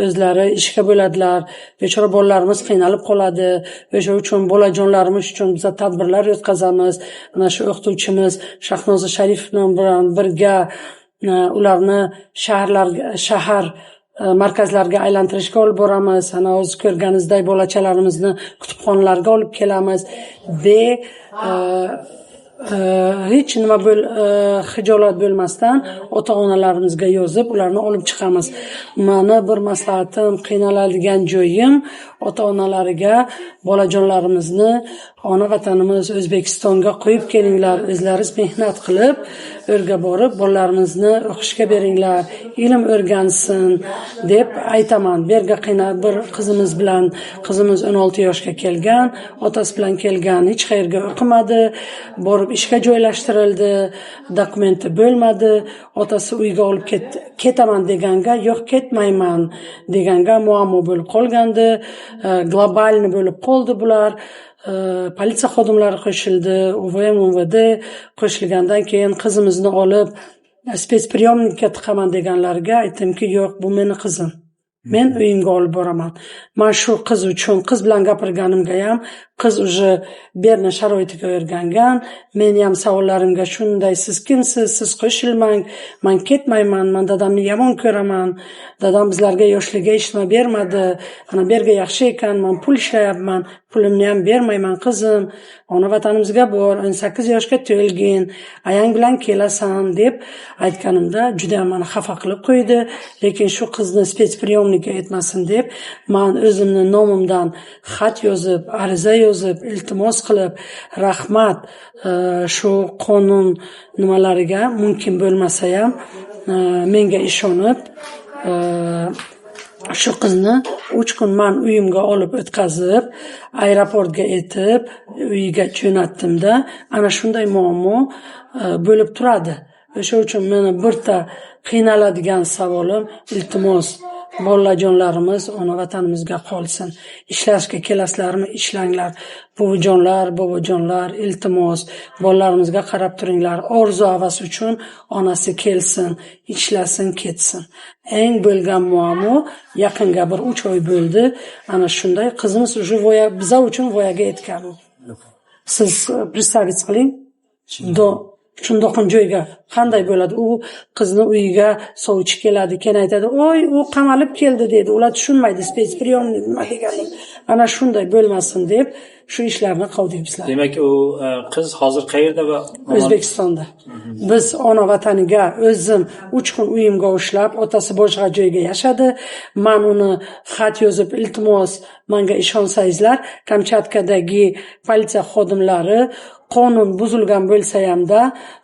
O'zlari ishga bo'ladilar. Bechora bolalarimiz qiynalib qoladi. O'sha uchun bolajonlarimiz uchun biz tadbirlar o'tkazamiz. Mana shu o'qituvchimiz Shahnoza Sharifov bilan birga ularni shahar markazlarga aylantirishga olib boramiz. Ana o'z ko'rganingizdek bolachalarimizni kutubxonalarga olib kelamiz. Hech nima xijolat bo'lmasdan ota-onalarimizga yozib ularni olib chiqamiz. Meni bir maslahatim, qiynaladigan joyim ota-onalariga bolajonlarimizni ona vatanimiz O'zbekistonga qo'yib kelinglar, o'zlaringiz mehnat qilib, o'rga borib bolalarimizni o'qishga beringlar, ilm o'rgansin deb aytaman. Berga bir qizimiz 16 yoshga kelgan, otasi bilan kelgan, hech qayerga o'qimadi, borib ishga joylashtirildi, dokumenti bo'lmadi, otasi uyga olib ketaman deganga, yo'q ketmayman deganga muammo bo'lib qolgandi, globalni bo'lib qoldi bular. Politsiya xodimlari qo'shildi, UVD qo'shilgandan keyin qizimizni olib spetspriyomnikka tiqaman deganlarga aytdimki, yo'q, bu meni qizim. Men uyimga olib boraman. Men shu qiz uchun, qiz bilan gapirganimga ham, qiz уже berni sharoitiga o'rgangan. Men ham savollarimga shunday, siz kimsiz? Siz qo'shilmang. Men ketmayman. Men dadamni yomon ko'raman. Dadam bizlarga yoshligiga ishma bermadi. Ana berga yaxshi ekan, men pul ishlayapman. Pulimni ham bermayman qizim. Ona vatanimizga bor, 18 yoshga to'lgin, ayang bilan kelasan deb aytganimda juda ham meni xafa qilib qo'ydi. Lekin shu qizni spetspriyomnikka etmasin deb men o'zimning nomimdan xat yozib, ariza yozib, iltimos qilib, rahmat, shu qonun nimalariga mumkin bo'lmasa ham menga ishonib shu qizni 3 kun men uyimga olib o'tkazib, aeroportga etib, uyiga jo'natdimda, ana shunday muammo bo'lib turadi. O'sha uchun meni birta qiynaladigan savolim, iltimos, bolajonlarimiz ona vatanimizga qolsin. Ishlashga kelasizlarmi, ishlanglar. Bobojonlar, iltimos, bolalarimizga qarab turinglar. Orzu havas uchun onasi kelsin, ishlasin, ketsin. Eng bo'lgan muammo yaqinga bir 3 oy bo'ldi. Ana shunday qizimiz biza uchun voyaga yetgan. Siz представить qiling. Shundoq joyga qanday bo'ladi? U qizni uyiga sovchi keladi, keyin aytadi, "Oy, u qamalib keldi" dedi. Ular tushunmaydi, spetspriyomnik nima degani. Ana shunday bo'lmasin deb shu ishlarni qildik bizlar. Demak, u qiz hozir qayerda va O'zbekistonda. Biz ona vataniga o'zim 3 kun uyimga ushlab, otasi boshqa joyga yashadi. Men uni xat yozib, iltimos, menga ishonsangizlar, Kamchatkadagi politsiya xodimlari qonun buzilgan bo'lsa hamda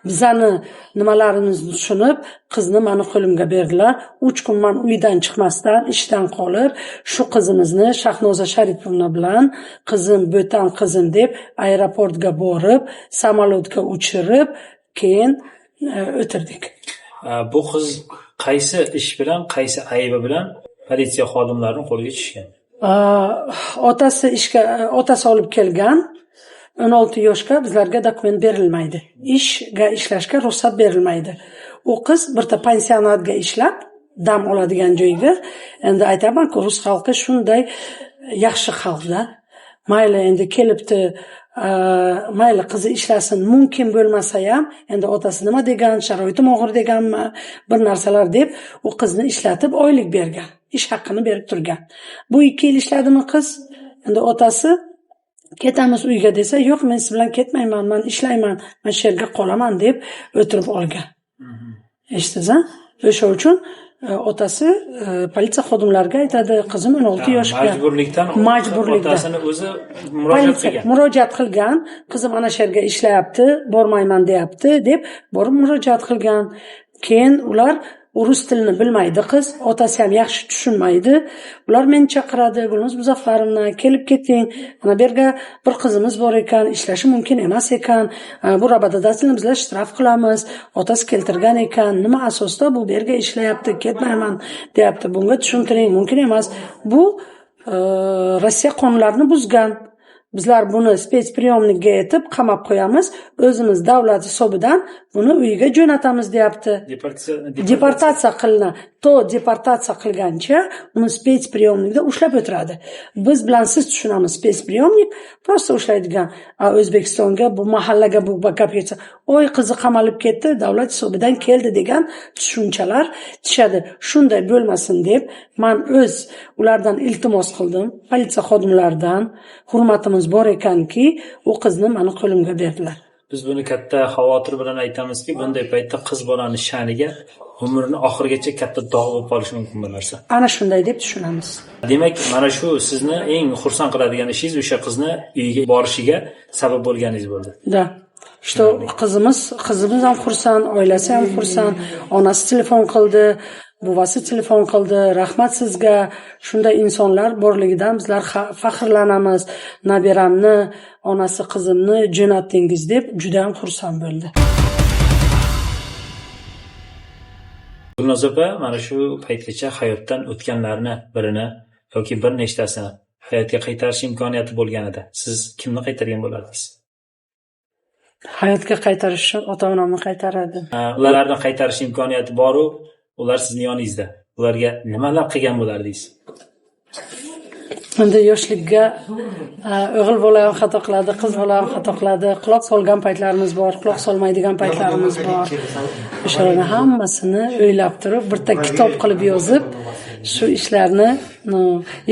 bizani nimalarimizni tushunib, qizni meni qo'limga berdilar. 3 kun men uydan chiqmasdan, ishdan qolib, shu qizimizni Shahnoza Sharipovna bilan qizim, bo'tan qizim deb aeroportga borib, samolyotga uchirib, keyin o'tirdik. Bu qiz qaysi ish bilan, qaysi aybi bilan politsiya xodimlarining qo'liga tushgan? Otasi olib kelgan 16 yoshga bizlarga dokument berilmaydi. Ishga ishlashga ruxsat berilmaydi. U qiz birta pensionatga ishlab, dam oladigan joyga, endi aytaman-ku, rus xalqi shunday yaxshi xalqda. Mayli endi kelibdi, mayli qizi ishlasin, mumkin bo'lmasa ham, endi otasi nima degan, sharoitim og'ir deganmi, bir narsalar deb u qizni ishlatib oylik bergan, ish haqqini berib turgan. Bu 2 yil ishladimi qiz? Endi otasi ketamiz uyga desa, yo'q, men siz bilan ketmayman, men ishlayman, men shu yerga qolaman deb o'tirib olgan. Eshitdingiz-a? O'sha uchun otasi politsiya xodimlariga aytadi, qizim 16 yoshga. Majburlikdan otasini o'zi murojaat qilgan. Qizim ana shu yerga ishlayapti, bormayman deyapti deb borib murojaat qilgan. Keyin ular rus tilini bilmaydi qiz, otasi ham yaxshi tushunmaydi. Ular meni chaqiradi, Gulnoz Muzaffarovna, kelib keting. Mana bu yerga bir qizimiz bor ekan, ishlashi mumkin emas ekan. Bu rabotadatelni bizlar shtraf qilamiz. Otasi keltirgan ekan, nima asosda bu yerga ishlayapti, ketmayman deyapti. Bunga tushuntiring, mumkin emas. Bu Rossiya qonunlarini buzgan. Bizlar buni spetspriyomnikka aytib qamab qo'yamiz, o'zimiz davlat hisobidan buni uyiga jo'natamiz deyapti. Deportatsiya qilinadi. Deportatsiya qilgancha uni spetspriyomnikda ushlab o'tiradi. Biz bilan siz tushunamiz, spetspriyomnik prosta ushlaydigan. O'zbekistonga, bu mahallaga bu bakab ketsa, "Oy, qizi qamalib ketdi, davlat hisobidan keldi" degan tushunchalar tushadi. Shunday bo'lmasin deb men o'z ulardan iltimos qildim, politsiya xodimlaridan. Hurmatimiz bor ekanki, u qizni meni qo'limga berdilar. Biz buni katta xavotir bilan aytamizki, bunday paytda qiz bolani sha'niga umrini oxirigacha katta dog' bo'lib qolishi mumkin bu narsa. Ana shunday deb tushunamiz. Demak, mana shu sizni eng xursand qiladigan ishingiz o'sha qizni uyiga borishiga sabab bo'lganingiz bo'ldi. Da. Что qizimiz ham xursand, oilasi ham xursand, onasi telefon qildi, buvasi telefon qildi, rahmat sizga, shunday insonlar borligidan bizlar faxrlanamiz, nabiramni, onasi qizimni jo'natdingiz deb juda ham xursand bo'ldi. Gulnoz opa, mana shu paytgacha hayotdan o'tganlarni birini yoki bir nechtasini hayotga qaytarish imkoniyati bo'lganida siz kimni qaytargan bo'lardingiz? Hayotga qaytarish uchun ota-onamni qaytarardim. Ularni qaytarish imkoniyati bor-u, ular sizning yoningizda. Ularga nimalar qilgan bo'lardingiz? Endi yoshlikka o'g'il bola ham xato qiladi, qiz bola ham xato qiladi. Quloq solgan paytlarimiz bor, quloq solmaydigan paytlarimiz bor. O'shalarni hammasini o'ylab turib, bitta kitob qilib yozib, shu ishlarni,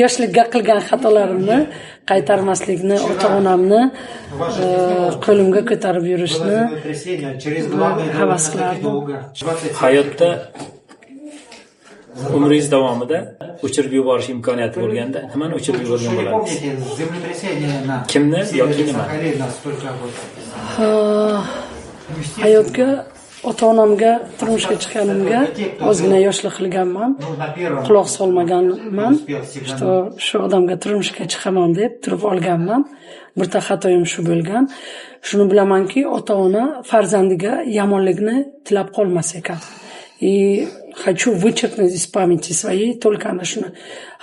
yoshlikka qilgan xatolarimni qaytarmaslikni, ota-onamni qo'limga ko'tarib yurishni havas qilardim. Hayotda umringiz davomida o'chirib yuborish imkoniyati bo'lganda, nimani o'chirib yuborgan bo'lardingiz? Kimni yoki nima? Hayotga, ota-onamga turmushga chiqqanimga ozgina yoshlik qilganman, quloq solmaganman. Shu odamga turmushga chiqaman deb turib olganman. Birta xatoyim shu bo'lgan. Shuni bilamanki, ota-ona farzandiga yomonlikni tilab qolmas ekan. Хочу вычеркнуть из памяти своей только ana shuni.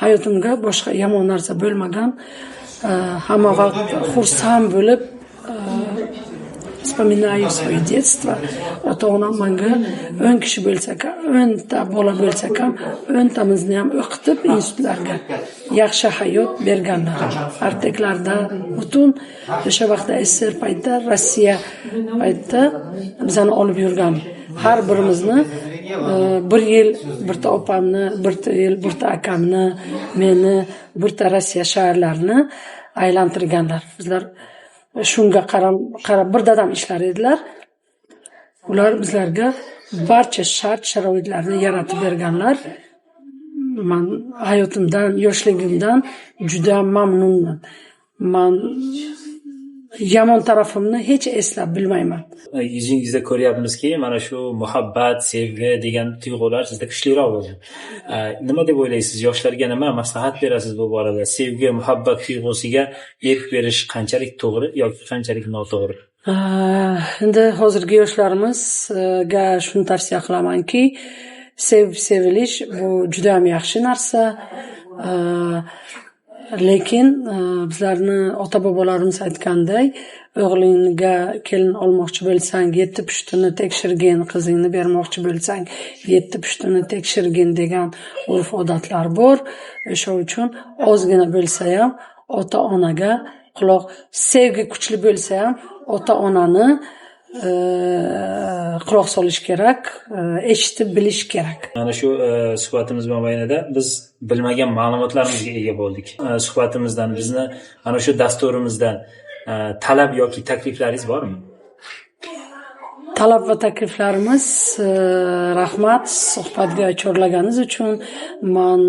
Hayotimga boshqa yomon narsa bo'lmagan. Hamma vaqt xursand bo'lib вспоминаю свое детство. Ota-onam menga 10 kishi bo'lsa, 10 ta bola bo'lsa ham, 10 tamizni ham o'qitib institutlarga yaxshi hayot berganlar. Arteklarda butun o'sha vaqtda SSR paytda, Rossiya paytda bizani olib yurgan. Har birimizni bir yil birta opamni, birta yil birta akamni, meni birta Rossiya shaharlarini aylantirganlar. Bizlar shunga qarab bir dadam ishlar edilar. Ular bizlarga barcha shart-sharoitlarni yaratib berganlar. Men hayotimdan, yoshligimdan juda mamnunman. Men yomon tarafimni hech eslab bilmayman. Yuzingizda ko'ryapmizki, mana shu muhabbat, sevgi degan tuyg'ular sizda kuchliroq bo'lgan. Nima deb o'ylaysiz? Yoshlarga nima maslahat berasiz bu borada? Sevgi, muhabbat tuyg'usiga erk berish qanchalik to'g'ri yoki qanchalik noto'g'ri? Endi hozirgi yoshlarimizga shuni tavsiya qilamanki, sevilish bu juda ham yaxshi narsa. Lekin bizlarni ota bobolarimiz aytganday, o'g'lingga kelin olmoqchi bo'lsang, 7 pushtini tekshirgin, qizingni bermoqchi bo'lsang, 7 pushtini tekshirgin degan urf-odatlar bor. O'sha uchun ozgina bo'lsa ham ota-onaga quloq, sevgi kuchli bo'lsa ham ota-onani quloq solish kerak, eshitib bilish kerak. Mana shu suhbatimiz mobaynida biz bilmagan ma'lumotlarimizga ega bo'ldik. Suhbatimizdan bizni ana shu dasturimizdan talab yoki takliflaringiz bormi? Talab va takliflarimiz, rahmat suhbatga chorlaganingiz uchun. Men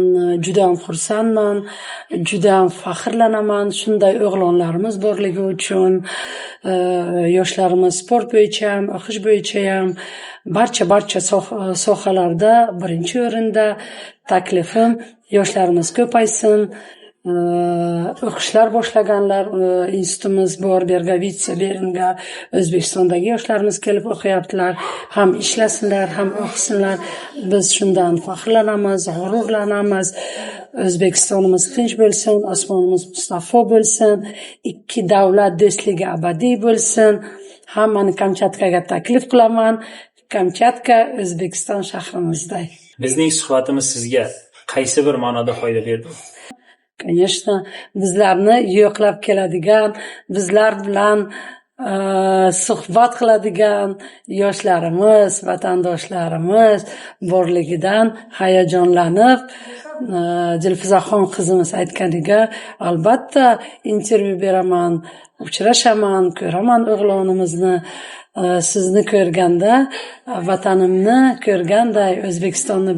juda ham xursandman, juda ham faxrlanaman shunday o'g'lonlarimiz borligi uchun. Yoshlarimiz sport bo'yicha ham, o'qish bo'yicha ham barcha sohalarda birinchi o'rinda. Taklifim, yoshlarimiz ko'paysin. O'qishlar boshlaganlar, institutimiz bor, Bergovitsa, Beringa, O'zbekistondagi yoshlarimiz kelib o'qiyaptilar. Ham ishlasinlar, ham o'qisinlar. Biz shundan faxrlanamiz, g'ururlanamiz. O'zbekistonimiz tinch bo'lsin, osmonimiz musaffo bo'lsin, ikki davlat do'stligi abadiy bo'lsin. Hammani Kamchatkaga taklif qilaman. Kamchatka O'zbekiston shahrimizda. Bizning suhbatimiz sizga qaysi bir ma'noda foyda berdi? Конечно, bizlarni yo'qlab keladigan, bizlar bilan suhbat qiladigan yoshlarimiz, vatandoshlarimiz borligidan hayajonlanib, Dilfuzaxon qizimiz aytganiga albatta intervyu beraman, uchrashaman, ko'raman o'g'lonimizni. Sizni ko'rganda, vatanimni ko'rganday, O'zbekistonni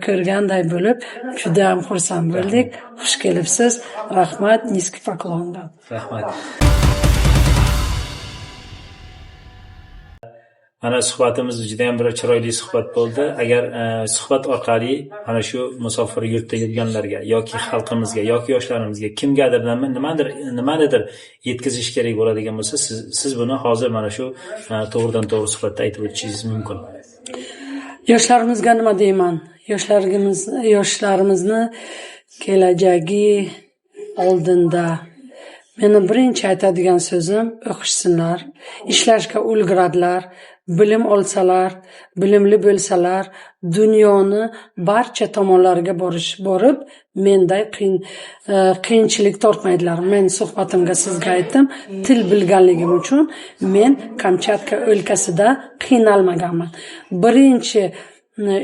ko'rganday bo'lib, juda ham xursand bo'ldik. Xush kelibsiz. Rahmat, niski poklondan. Rahmat. Mana suhbatimiz juda ham bir chiroyli suhbat bo'ldi. Agar suhbat orqali mana shu musofir yurtda yurganlarga yoki xalqimizga yoki yoshlarimizga kimgadir nimanidir yetkazish kerak bo'ladigan bo'lsa, siz buni hozir mana shu to'g'ridan to'g'ri suhbatda aytib o'tishingiz mumkin. Yoshlarimizga nima deyman? Yoshlarimizni kelajagi oldinda. Meni birinchi aytadigan so'zim, o'qishsinlar, ishlashga ulguradilar, bilim olsalar, bilimli bo'lsalar, dunyoni barcha tomonlariga borib, menday qiyinchilik tortmaydilar. Men suhbatimga sizga aytdim, til bilganligim uchun men Kamchatka o'lkasida qiynalmaganman. Birinchi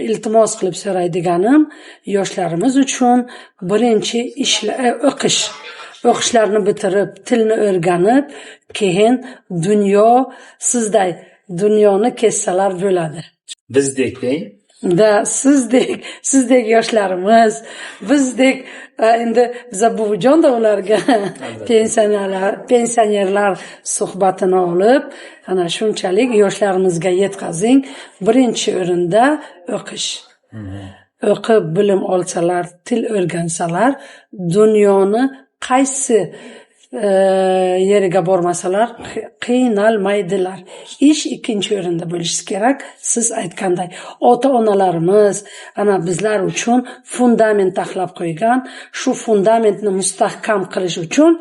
iltimos qilib so'raydiganim yoshlarimiz uchun birinchi o'qishlarni bitirib, tilni o'rganib, keyin sizday dunyoni kezsalar bo'ladi. Bizdek deng. Sizdek yoshlarimiz, bizdek endi biza buvijonda ularga pensionerlar suhbatini olib, ana shunchalik yoshlarimizga yetkazing. Birinchi o'rinda o'qish. O'qib bilim olsalar, til o'rgansalar, dunyoni qaysi yeriga bormasalar qiynalmaydilar. Ish ikkinchi o'rinda bo'lishi kerak. Siz aytganday, ota-onalarimiz ana bizlar uchun fundament taxlab qo'ygan. Shu fundamentni mustahkam qilish uchun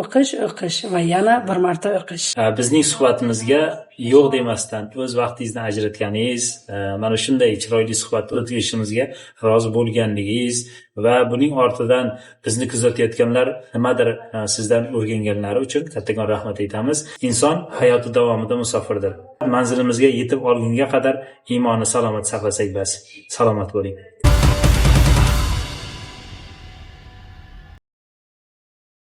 o'qish va yana bir marta o'qish. Bizning suhbatimizga yo'q demasdan o'z vaqtingizni ajratganingiz, mana shunday chiroyli suhbat o'tkazishimizga rozi bo'lganligingiz va buning ortidan bizni kuzatayotganlar nimadir sizdan o'rganganlari uchun kattakon rahmat aytamiz. Inson hayoti davomida musofirdir. Manzilimizga yetib olgunga qadar iymonni salomat saqlasak bas. Salomat bo'ling.